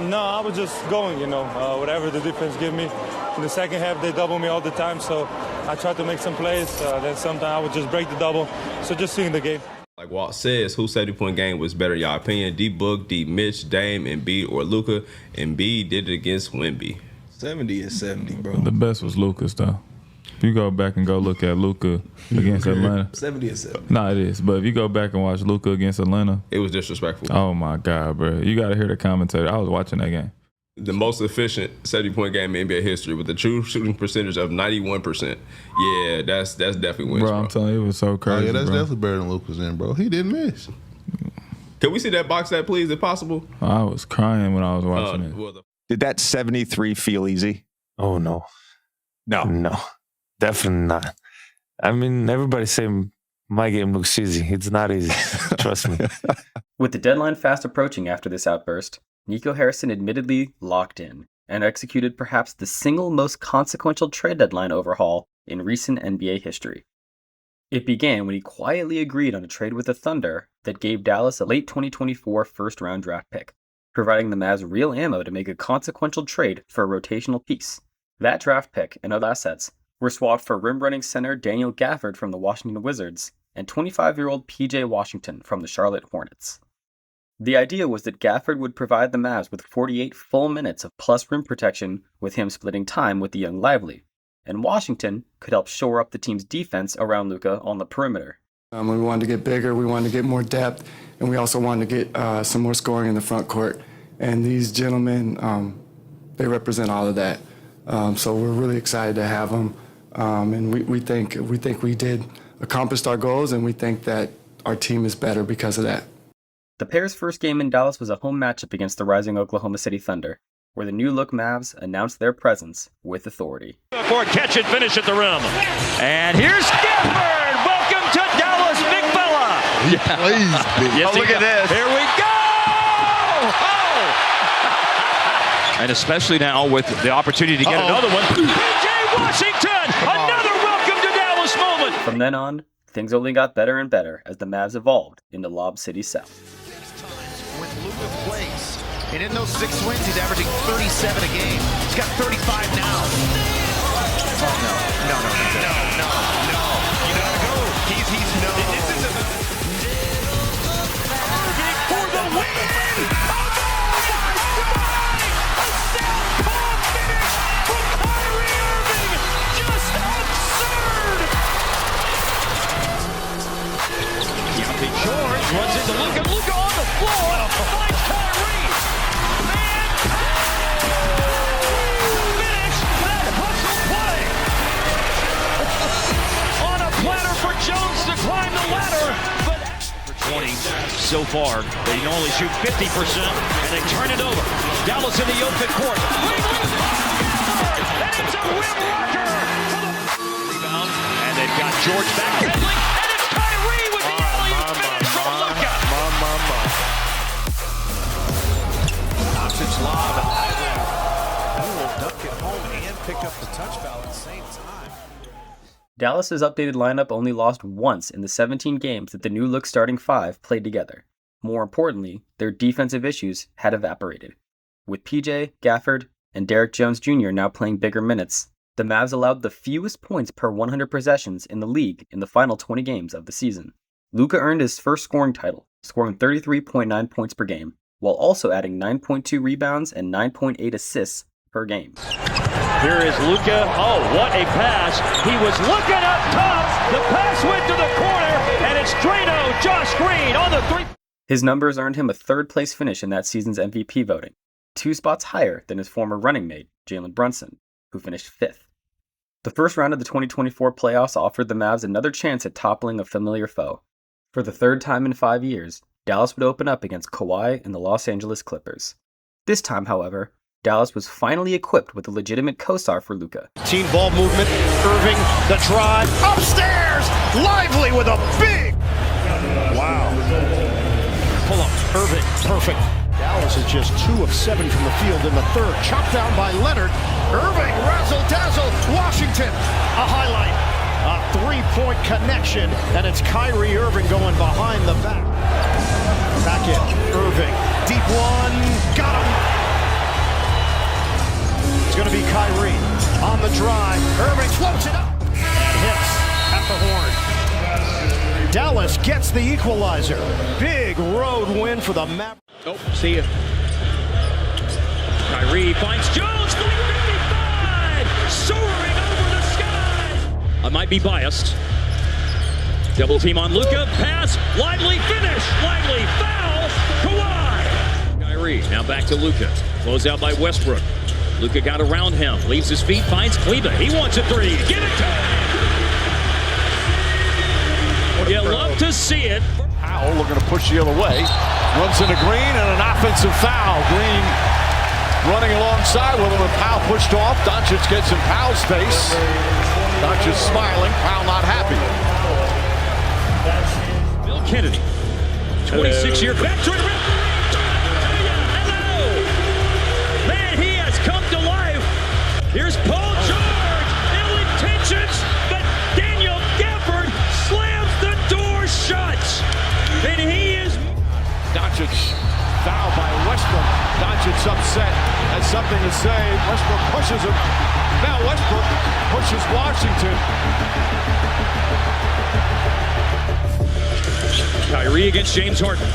S24: No, I was just going, whatever the defense give me. In the second half, they double me all the time, so I tried to make some plays. Then sometimes I would just break the double. So just seeing the game.
S4: Like Walt says, whose 70-point game was better in y'all opinion? D-Book, D-Mitch, Dame, Embiid, or Luka? Embiid did it against Wemby.
S19: 70 is 70, bro.
S20: The best was Luka's, though. If you go back and go look at Luka against Atlanta.
S19: 70 is 70.
S20: No, it is. But if you go back and watch Luka against Atlanta.
S4: It was disrespectful.
S20: Oh, my God, bro. You got to hear the commentator. I was watching that game.
S4: The most efficient 70-point game in NBA history with a true shooting percentage of 91%. Yeah, that's definitely wins, bro.
S20: I'm telling you, it was so crazy,
S19: yeah, that's definitely better than Luka's in, bro. He didn't miss.
S4: Can we see that box set, please, if possible?
S20: I was crying when I was watching it.
S21: Did that 73 feel easy?
S22: Oh, no.
S21: No,
S22: definitely not. I mean, everybody's saying my game looks easy. It's not easy. Trust me.
S2: With the deadline fast approaching after this outburst, Nico Harrison admittedly locked in and executed perhaps the single most consequential trade deadline overhaul in recent NBA history. It began when he quietly agreed on a trade with the Thunder that gave Dallas a late 2024 first-round draft pick, providing the Mavs real ammo to make a consequential trade for a rotational piece. That draft pick and other assets were swapped for rim-running center Daniel Gafford from the Washington Wizards and 25-year-old PJ Washington from the Charlotte Hornets. The idea was that Gafford would provide the Mavs with 48 full minutes of plus rim protection with him splitting time with the young Lively, and Washington could help shore up the team's defense around Luka on the perimeter.
S26: We wanted to get bigger, we wanted to get more depth, and we also wanted to get some more scoring in the front court. And these gentlemen, they represent all of that. So we're really excited to have them, and we think we did accomplish our goals, and we think that our team is better because of that.
S2: The pair's first game in Dallas was a home matchup against the rising Oklahoma City Thunder, where the new-look Mavs announced their presence with authority.
S1: For a catch and finish at the rim. And here's Gafford! Welcome to Dallas, big fella!
S19: Yeah, please,
S1: Yes,
S21: look at this.
S1: Here we go! Oh! And especially now with the opportunity to get another one. PJ Washington! Another welcome to Dallas moment!
S2: From then on, things only got better and better as the Mavs evolved into Lob City South.
S23: With Luka plays, and in those 6 wins, he's averaging 37 a game. He's got 35 now. Oh, no. You gotta go. He's no. This is Irving for the win! A southpaw finish from Kyrie Irving! Just absurd! Deontay George runs into Luka. Luka on the floor. Finds Kyrie. Man, finish that hustle play. On a platter for Jones to climb the ladder. But for 20 so far, they normally shoot 50%, and they turn it over. Dallas in the open court. And it's a rim rocker. Rebound, and they've got George back dribbling. Kyrie with the alley-oop finish from Luka. Doncic lob. He will dunk it home and pick up the touch foul at the same time.
S2: Dallas's updated lineup only lost once in the 17 games that the new-look starting five played together. More importantly, their defensive issues had evaporated. With PJ, Gafford, and Derrick Jones Jr. now playing bigger minutes, the Mavs allowed the fewest points per 100 possessions in the league in the final 20 games of the season. Luka earned his first scoring title, scoring 33.9 points per game, while also adding 9.2 rebounds and 9.8 assists per game.
S1: Here is Luka. Oh, what a pass. He was looking up top. The pass went to the corner, and it's Drano, Josh Green on the three.
S2: His numbers earned him a third-place finish in that season's MVP voting, 2 spots higher than his former running mate, Jalen Brunson, who finished 5th. The first round of the 2024 playoffs offered the Mavs another chance at toppling a familiar foe. For the third time in 5 years, Dallas would open up against Kawhi and the Los Angeles Clippers. This time, however, Dallas was finally equipped with a legitimate co-star for Luka.
S23: Team ball movement, Irving, the drive, upstairs, lively with a big. Wow. Pull-ups, Irving, perfect. Dallas is just 2 of 7 from the field in the third. Chopped down by Leonard. Irving, razzle-dazzle, Washington. A highlight, a three-point connection, and it's Kyrie Irving going behind the back. Back in, Irving, deep one, got him. It's going to be Kyrie on the drive. Irving floats it up. Hits at the horn. Dallas gets the equalizer. Big road win for the Mavericks.
S1: Oh, see ya. Kyrie finds Jones going 55, soaring over the skies. I might be biased. Double team on Luka, pass, Lively finish, Lively foul, Kawhi. Kyrie now back to Luka, closed out by Westbrook. Luka got around him, leaves his feet, finds Kleba. He wants a three. Give it to him. You love to see it.
S23: Powell looking to push the other way. Runs into Green and an offensive foul. Green running alongside with him and Powell pushed off. Doncic gets in Powell's face. Doncic smiling. Powell not happy.
S1: Bill Kennedy, 26-year veteran. Hello. Man, he has come to life. Here's Paul George. Ill intentions, but Daniel Gafford slams the door shut. And he is...
S23: Doncic foul by Westbrook. Doncic upset, has something to say. Westbrook pushes him. Now Westbrook pushes Washington.
S1: Kyrie against James Harden.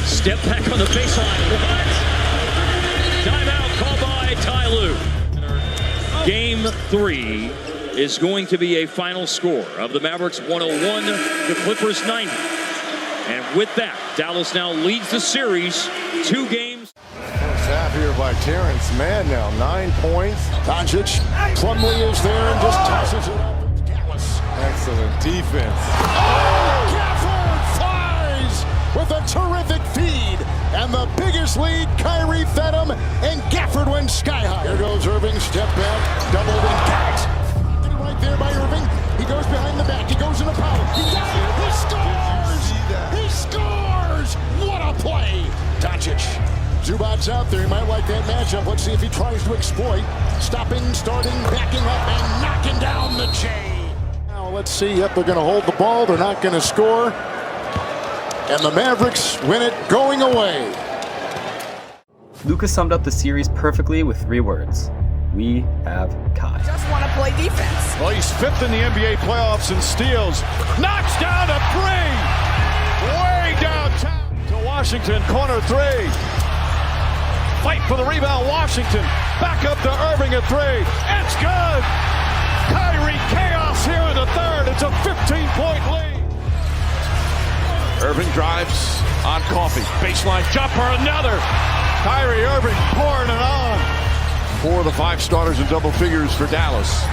S1: Step back on the baseline. What? Timeout called by Ty Lue. Game 3 is going to be a final score of the Mavericks 101, the Clippers 90. And with that, Dallas now leads the series 2 games.
S23: First half here by Terrence Mann now, 9 points. Doncic, Plumlee is there and just tosses it up. Dallas. Excellent defense. Oh, Gafford flies with a terrific feed. And the biggest lead, Kyrie fed him, and Gafford went sky high. Here goes Irving, step back, double and got it. Right there by Irving. He goes behind the back. He goes into Powell. He got it. He scores! He scores! What a play! Doncic. Zubac's out there. He might like that matchup. Let's see if he tries to exploit. Stopping, starting, backing up, and knocking down the chain. Now let's see. Yep, they're going to hold the ball. They're not going to score. And the Mavericks win it going away.
S2: Luka summed up the series perfectly with 3 words. We have Kai.
S3: Just want to play defense.
S23: Well, he's 5th in the NBA playoffs in steals. Knocks down a 3. Way downtown to Washington. Corner 3. Fight for the rebound. Washington. Back up to Irving at 3. It's good. Kyrie chaos here in the third. It's a 15-point lead. Irving drives on Coffee. Baseline jumper. Another. Kyrie Irving pouring it on. 4 of the 5 starters in double figures for Dallas.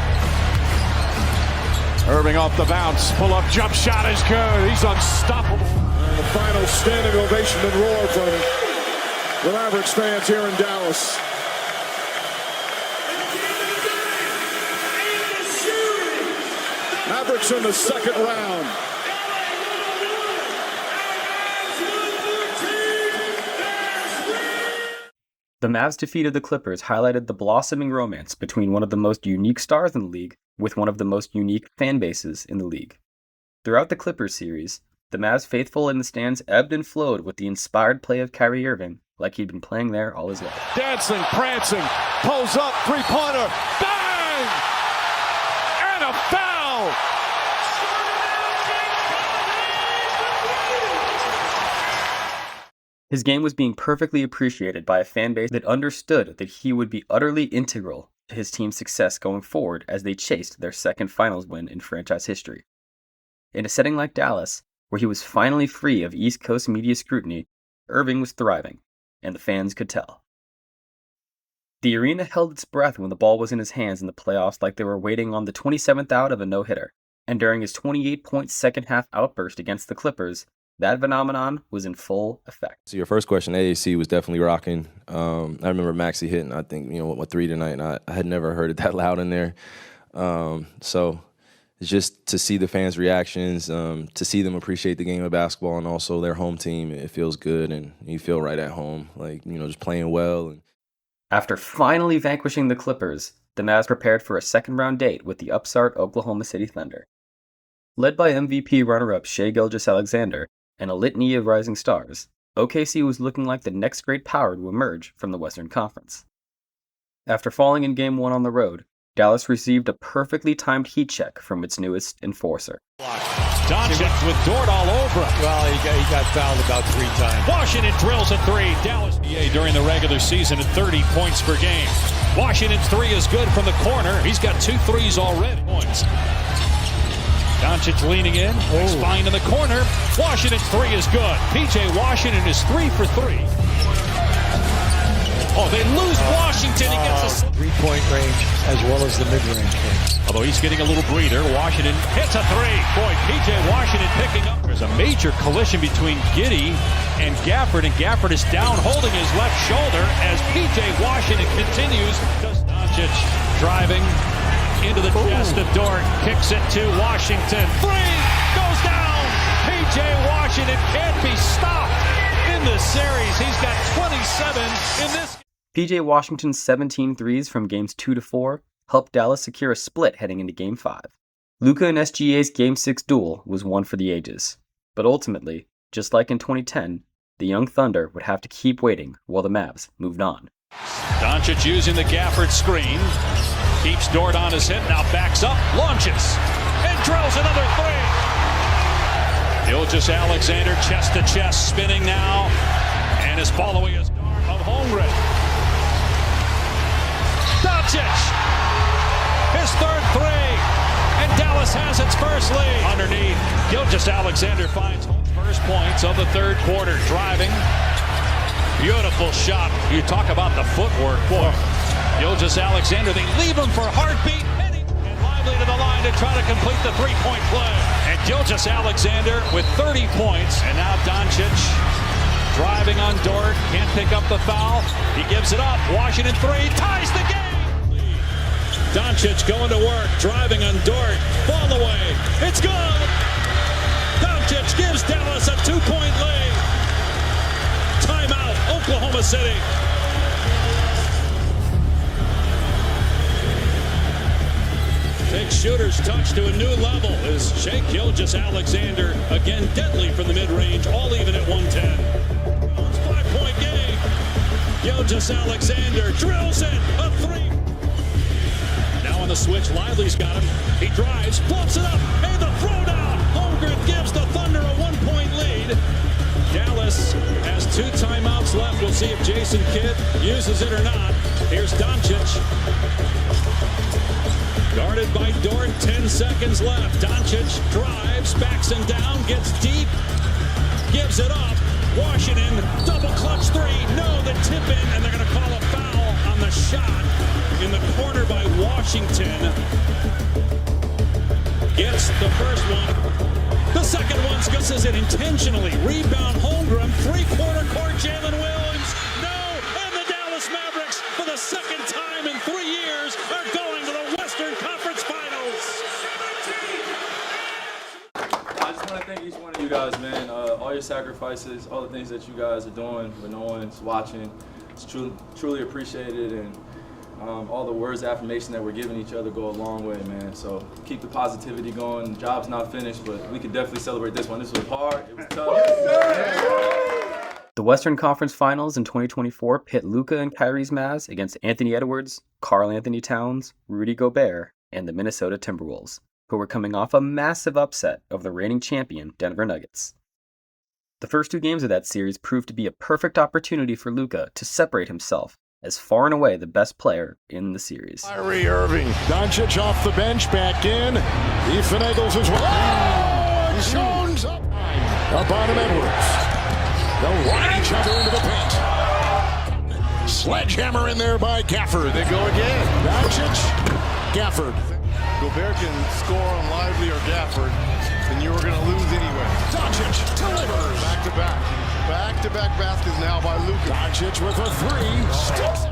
S23: Irving off the bounce. Pull-up jump shot is good. He's unstoppable.
S11: And the final standing ovation and roar from the Mavericks fans here in Dallas. Mavericks in the second round.
S2: The Mavs' defeat of the Clippers highlighted the blossoming romance between one of the most unique stars in the league with one of the most unique fan bases in the league. Throughout the Clippers series, the Mavs faithful in the stands ebbed and flowed with the inspired play of Kyrie Irving, like he'd been playing there all his life.
S23: Dancing, prancing, pulls up, 3-pointer, bang! And a foul!
S2: His game was being perfectly appreciated by a fan base that understood that he would be utterly integral to his team's success going forward as they chased their second finals win in franchise history. In a setting like Dallas, where he was finally free of East Coast media scrutiny, Irving was thriving, and the fans could tell. The arena held its breath when the ball was in his hands in the playoffs like they were waiting on the 27th out of a no-hitter, and during his 28-point second-half outburst against the Clippers, that phenomenon was in full effect.
S5: So your first question, AAC was definitely rocking. I remember Maxey hitting, I think, a 3 tonight, and I had never heard it that loud in there. So it's just to see the fans' reactions, to see them appreciate the game of basketball and also their home team. It feels good, and you feel right at home, just playing well.
S2: After finally vanquishing the Clippers, the Mavs prepared for a second-round date with the upstart Oklahoma City Thunder. Led by MVP runner-up Shai Gilgeous-Alexander and a litany of rising stars, OKC was looking like the next great power to emerge from the Western Conference. After falling in Game 1 on the road, Dallas received a perfectly timed heat check from its newest enforcer.
S1: Doncic with Dort all over him.
S6: Well, he got fouled about 3 times.
S1: Washington drills a 3. Dallas during the regular season at 30 points per game. Washington's 3 is good from the corner. He's got 2 threes already. Points. Doncic leaning in, spine in the corner. Washington's 3 is good. PJ Washington is 3 for 3. Oh, they lose Washington. He gets a
S6: 3-point range as well as the mid-range range.
S1: Although he's getting a little breather, Washington hits a 3. Boy, PJ Washington picking up. There's a major collision between Giddey and Gafford is down holding his left shoulder as PJ Washington continues. Doncic driving into the chest of Dort, kicks it to Washington. 3 goes down. PJ Washington can't be stopped in this series. He's got 27 in this.
S2: PJ Washington's 17 threes from games 2 to 4 helped Dallas secure a split heading into Game 5. Luka and SGA's Game 6 duel was one for the ages, but ultimately, just like in 2010, the young Thunder would have to keep waiting while the Mavs moved on.
S1: Doncic using the Gafford screen, keeps Dort on his hip, now backs up, launches, and drills another 3. Gilgeous-Alexander chest to chest, spinning now, and his following is of Holmgren. Doncic, his 3rd 3, and Dallas has its first lead. Underneath, Gilgeous-Alexander finds first points of the 3rd quarter, driving. Beautiful shot. You talk about the footwork, boy. Gilgeous-Alexander, they leave him for a heartbeat, heading and lively to the line to try to complete the 3-point play. And Gilgeous-Alexander with 30 points, and now Doncic driving on Dort, can't pick up the foul. He gives it up. Washington 3 ties the game. Doncic going to work, driving on Dort, ball away. It's good. Doncic gives Dallas a 2-point lead. Timeout, Oklahoma City. Big shooter's touch to a new level as Shai Gilgeous-Alexander, again deadly from the mid-range, all even at 110. 5-point game. Gilgeous-Alexander drills it, a 3. Now on the switch, Lively's got him. He drives, floats it up, and the throwdown. Holmgren gives the Thunder a 1-point lead. Dallas has 2 timeouts left. We'll see if Jason Kidd uses it or not. Here's Doncic. Guarded by Dort, 10 seconds left. Doncic drives, backs him down, gets deep, gives it up. Washington, double clutch 3. No, the tip in, and they're going to call a foul on the shot in the corner by Washington. Gets the first one. The second one misses it intentionally. Rebound Holmgren, 3-quarter court, Jalen Williams. No, and the Dallas Mavericks, for the second time in 3 years, are going to the Western Conference Finals.
S7: I just want to thank each one of you guys, man. All your sacrifices, all the things that you guys are doing when no one's watching. It's truly appreciated, and all the words of affirmation that we're giving each other go a long way, man. So keep the positivity going. The job's not finished, but we could definitely celebrate this one. This was hard. It was tough. Yes,
S2: the Western Conference Finals in 2024 pit Luka and Kyrie's Mavs against Anthony Edwards, Karl Anthony Towns, Rudy Gobert, and the Minnesota Timberwolves, who were coming off a massive upset of the reigning champion Denver Nuggets. The first 2 games of that series proved to be a perfect opportunity for Luka to separate himself as far and away the best player in the series.
S11: Kyrie Irving, Doncic off the bench, back in. He finagles his way. Oh, Jones up on him, Edwards. They'll ride each other into the paint. Sledgehammer in there by Gafford. They go again. Doncic, Gafford. Gobert can score on Lively or Gafford, and you were going to lose anyway.
S8: Doncic delivers.
S11: Back-to-back. Back-to-back baskets now by Luka.
S8: Doncic with a three. Sticks.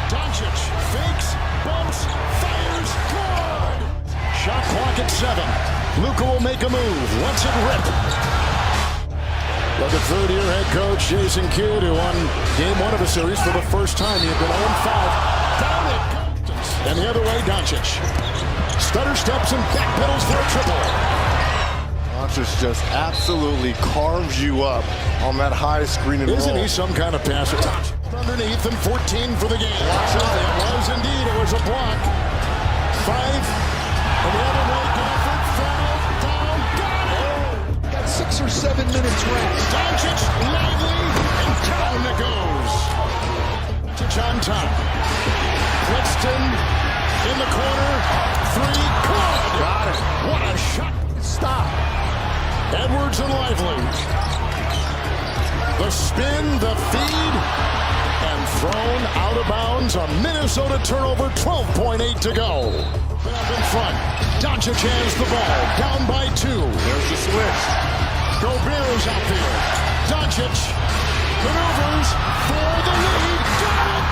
S8: Doncic fakes, bumps, fires, good. Shot clock at 7. Luka will make a move. Lets it rip. Look at third-year head coach Jason Kidd, who won game 1 of the series for the first time. He had been 0-5. Down it. And the other way, Doncic. Stutter steps and backpedals for a triple.
S11: Doncic just absolutely carves you up on that high screen and roll.
S8: Isn't he some kind of passer? Underneath and 14 for the game. It was indeed. It was a block. 5. And the other way, Gafford foul, down, got it.
S11: Got 6 or 7 minutes rest.
S8: Doncic, Lively, and down it goes. Doncic on top. Clixton in the corner. 3, good.
S11: Got it.
S8: What a shot.
S11: Stop.
S8: Edwards and Lively. The spin, the feed, and thrown out of bounds. A Minnesota turnover, 12.8 to go. Up in front. Doncic has the ball. Down by 2.
S11: There's the switch.
S8: Gobert is out there. Doncic maneuvers for the lead. Got it!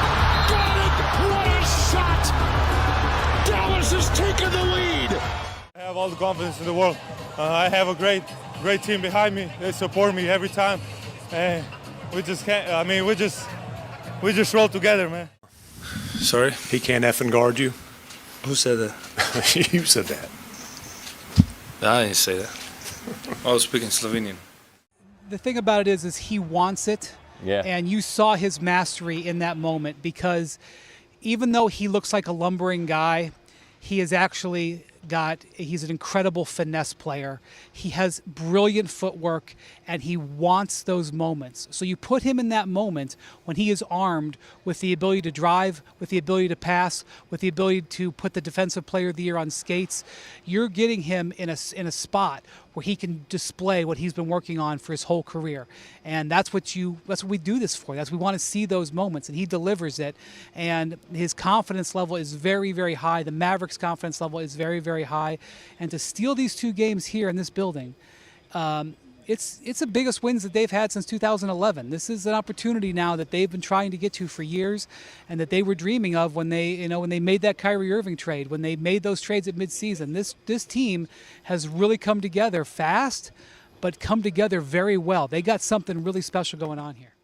S8: Got it! What a shot! Dallas has taken the lead.
S24: I have all the confidence in the world. I have a great team behind me. They support me every time, and we just can't. I mean, we just roll together, man.
S6: Sorry? He can't effing guard you? Who said that? You said that.
S9: I didn't say that. I was speaking Slovenian.
S10: The thing about it is he wants it.
S2: Yeah.
S10: And you saw his mastery in that moment, because even though he looks like a lumbering guy, he is actually he's an incredible finesse player. He has brilliant footwork, and he wants those moments. So you put him in that moment when he is armed with the ability to drive, with the ability to pass, with the ability to put the defensive player of the year on skates. You're getting him in a spot where he can display what he's been working on for his whole career. And that's what we do this for. We want to see those moments, and he delivers it. And his confidence level is very, very high. The Mavericks' confidence level is very, very high. And to steal these 2 games here in this building, it's the biggest wins that they've had since 2011. This is an opportunity now that they've been trying to get to for years, and that they were dreaming of when they made that Kyrie Irving trade, when they made those trades at midseason. This team has really come together fast, but come together very well. They got something really special going on here.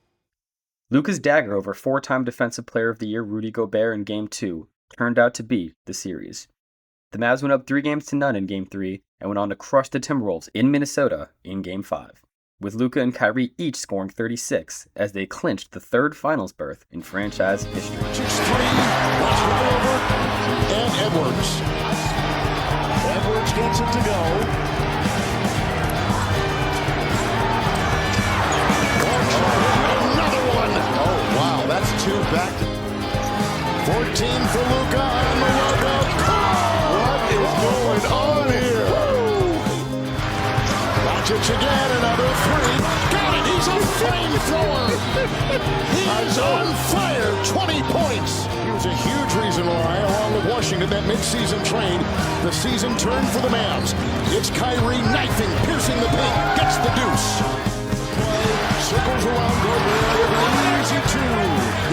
S2: Luka's dagger over 4-time Defensive Player of the Year Rudy Gobert in Game 2 turned out to be the series. The Mavs went up 3-0 in Game 3 and went on to crush the Timberwolves in Minnesota in Game 5, with Luka and Kyrie each scoring 36 as they clinched the 3rd finals berth in franchise history.
S8: And Edwards. Edwards gets it to go. Another one.
S11: Oh, wow, that's 2 back.
S8: 14 for Luka on the logo.
S11: What is going on here?
S8: Doncic again, another 3. Got it, he's a flamethrower. He is on fire, 20 points. He was a huge reason why, along with Washington, that midseason trade, the season turned for the Mavs. It's Kyrie knifing, piercing the paint, gets the deuce. Circles around Gobert, easy 2.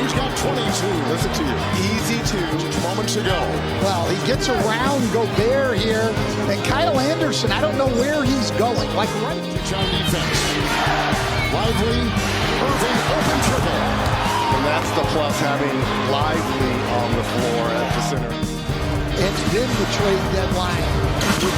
S8: He's got 22.
S11: Listen to you. Easy 2.
S8: Just moments ago.
S15: Well, he gets around Gobert here, and Kyle Anderson, I don't know where he's going. Like right
S8: on defense. Lively, Irving, open triple.
S11: And that's the plus, having Lively on the floor at the center.
S15: It's been the trade deadline. Did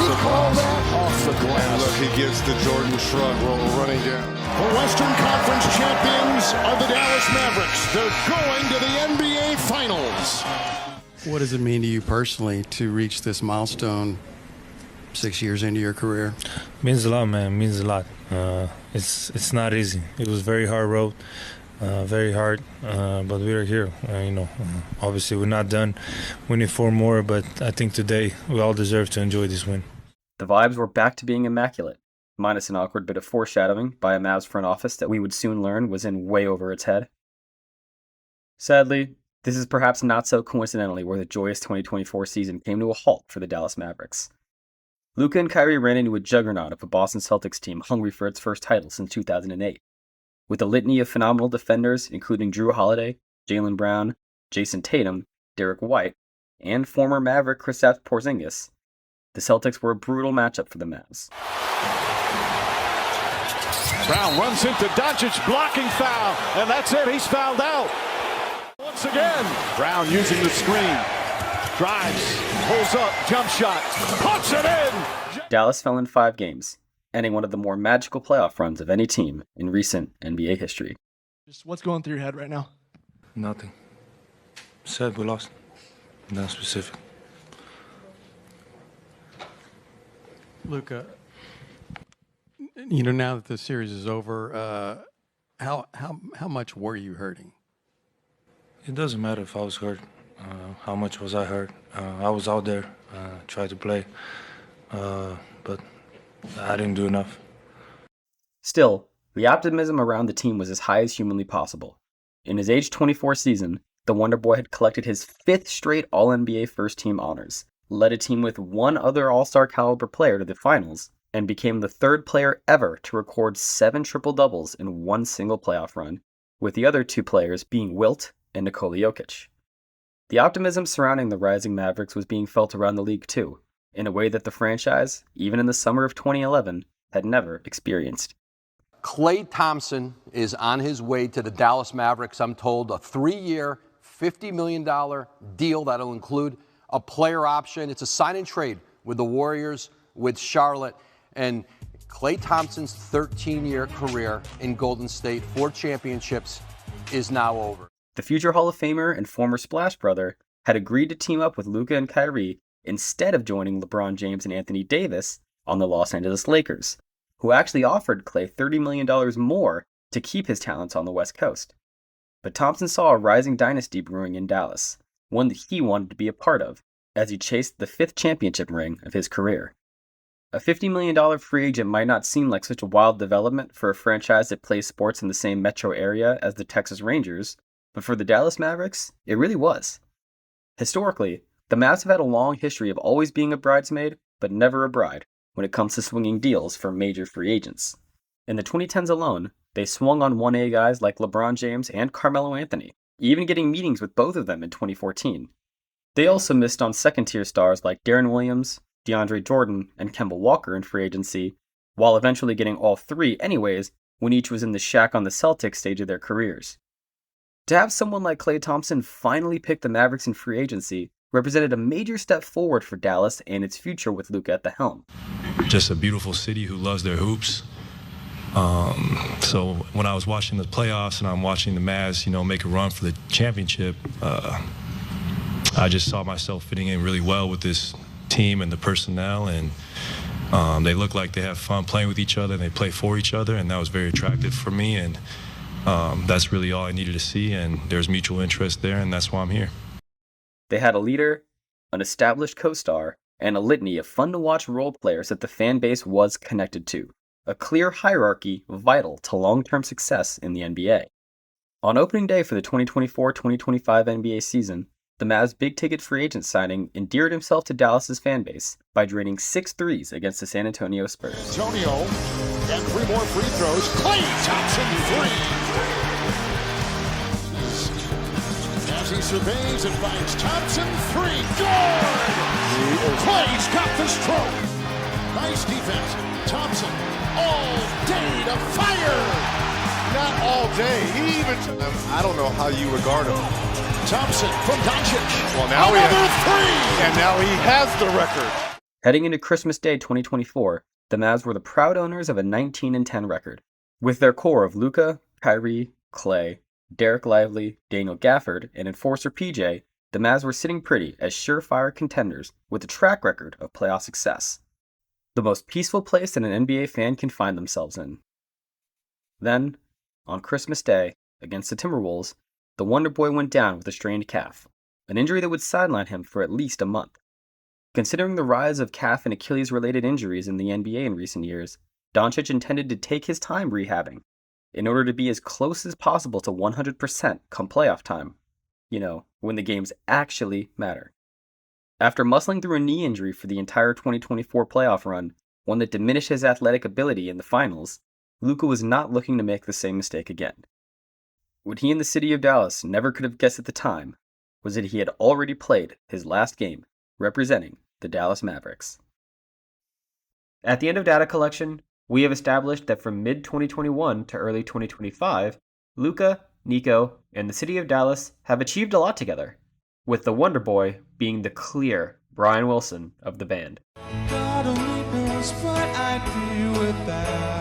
S15: he call that?
S11: Off the glass. Look, he gives the Jordan shrug running down.
S8: The Western Conference champions are the Dallas Mavericks. They're going to the NBA Finals.
S17: What does it mean to you personally to reach this milestone 6 years into your career?
S22: Means a lot, man. Means a lot. It's not easy. It was very hard road, very hard, but we are here. Obviously we're not done. We need 4 more, but I think today we all deserve to enjoy this win.
S2: The vibes were back to being immaculate, minus an awkward bit of foreshadowing by a Mavs front office that we would soon learn was in way over its head. Sadly, This is perhaps not so coincidentally where the joyous 2024 season came to a halt for the Dallas Mavericks. Luka and Kyrie ran into a juggernaut of a Boston Celtics team hungry for its first title since 2008. With a litany of phenomenal defenders, including Drew Holiday, Jalen Brown, Jason Tatum, Derek White, and former Maverick Kristaps Porzingis, the Celtics were a brutal matchup for the Mavs.
S11: Brown runs into Doncic, blocking foul, and that's it, he's fouled out. Once again, Brown using the screen, drives, pulls up, jump shot, puts it in!
S2: Dallas fell in 5 games, ending one of the more magical playoff runs of any team in recent NBA history.
S12: Just what's going through your head right now?
S9: Nothing. Said we lost. Not specific.
S17: Luka, now that the series is over, how much were you hurting?
S9: It doesn't matter if I was hurt. How much was I hurt? I was out there, tried to play, but I didn't do enough.
S2: Still, the optimism around the team was as high as humanly possible. In his age 24 season, the Wonder Boy had collected his 5th straight All-NBA first-team honors, led a team with one other All-Star caliber player to the finals, and became the 3rd player ever to record 7 triple-doubles in one single playoff run, with the other 2 players being Wilt and Nikola Jokic. The optimism surrounding the rising Mavericks was being felt around the league too, in a way that the franchise, even in the summer of 2011, had never experienced.
S13: Klay Thompson is on his way to the Dallas Mavericks. I'm told a 3-year, $50 million deal that'll include a player option. It's a sign and trade with the Warriors, with Charlotte, and Klay Thompson's 13-year career in Golden State, 4 championships, is now over.
S2: The future Hall of Famer and former Splash brother had agreed to team up with Luka and Kyrie instead of joining LeBron James and Anthony Davis on the Los Angeles Lakers, who actually offered Klay $30 million more to keep his talents on the West Coast. But Thompson saw a rising dynasty brewing in Dallas, one that he wanted to be a part of, as he chased the 5th championship ring of his career. A $50 million free agent might not seem like such a wild development for a franchise that plays sports in the same metro area as the Texas Rangers, but for the Dallas Mavericks, it really was. Historically, the Mavs have had a long history of always being a bridesmaid, but never a bride, when it comes to swinging deals for major free agents. In the 2010s alone, they swung on 1A guys like LeBron James and Carmelo Anthony, even getting meetings with both of them in 2014. They also missed on second-tier stars like Deron Williams, DeAndre Jordan, and Kemba Walker in free agency, while eventually getting all 3 anyways when each was in the Shaq on the Celtics stage of their careers. To have someone like Klay Thompson finally pick the Mavericks in free agency represented a major step forward for Dallas and its future with Luka at the helm.
S14: Just a beautiful city who loves their hoops. So when I was watching the playoffs and I'm watching the Mavs, make a run for the championship, I just saw myself fitting in really well with this team and the personnel, and they look like they have fun playing with each other and they play for each other, and that was very attractive for me, and that's really all I needed to see, and there's mutual interest there, and that's why I'm here.
S2: They had a leader, an established co-star, and a litany of fun-to-watch role players that the fan base was connected to, a clear hierarchy vital to long-term success in the NBA. On opening day for the 2024-2025 NBA season, the Mavs' big-ticket free agent signing endeared himself to Dallas's fan base by draining 6 threes against the San Antonio Spurs.
S11: Antonio, and 3 more free throws. Klay Thompson, 3. As he surveys and finds Thompson, 3. Good! Klay's got the stroke. Nice defense. Thompson, all day to fire.
S8: Not all day. He even, I don't know how you regard him.
S11: Thompson from Doncic.
S8: Well, now
S11: another 3.
S8: And now he has the record.
S2: Heading into Christmas Day 2024, the Mavs were the proud owners of a 19-10 record. With their core of Luka, Kyrie, Klay, Derek Lively, Daniel Gafford, and enforcer PJ, the Mavs were sitting pretty as surefire contenders with a track record of playoff success. The most peaceful place that an NBA fan can find themselves in. Then, on Christmas Day, against the Timberwolves, the Wonder Boy went down with a strained calf, an injury that would sideline him for at least a month. Considering the rise of calf and Achilles-related injuries in the NBA in recent years, Doncic intended to take his time rehabbing, in order to be as close as possible to 100% come playoff time. when the games actually matter. After muscling through a knee injury for the entire 2024 playoff run, one that diminished his athletic ability in the finals, Luka was not looking to make the same mistake again. What he and the city of Dallas never could have guessed at the time was that he had already played his last game representing the Dallas Mavericks. At the end of data collection, we have established that from mid-2021 to early 2025, Luka, Nico, and the city of Dallas have achieved a lot together, with the Wonder Boy being the clear Brian Wilson of the band.
S4: God only knows what I'd do without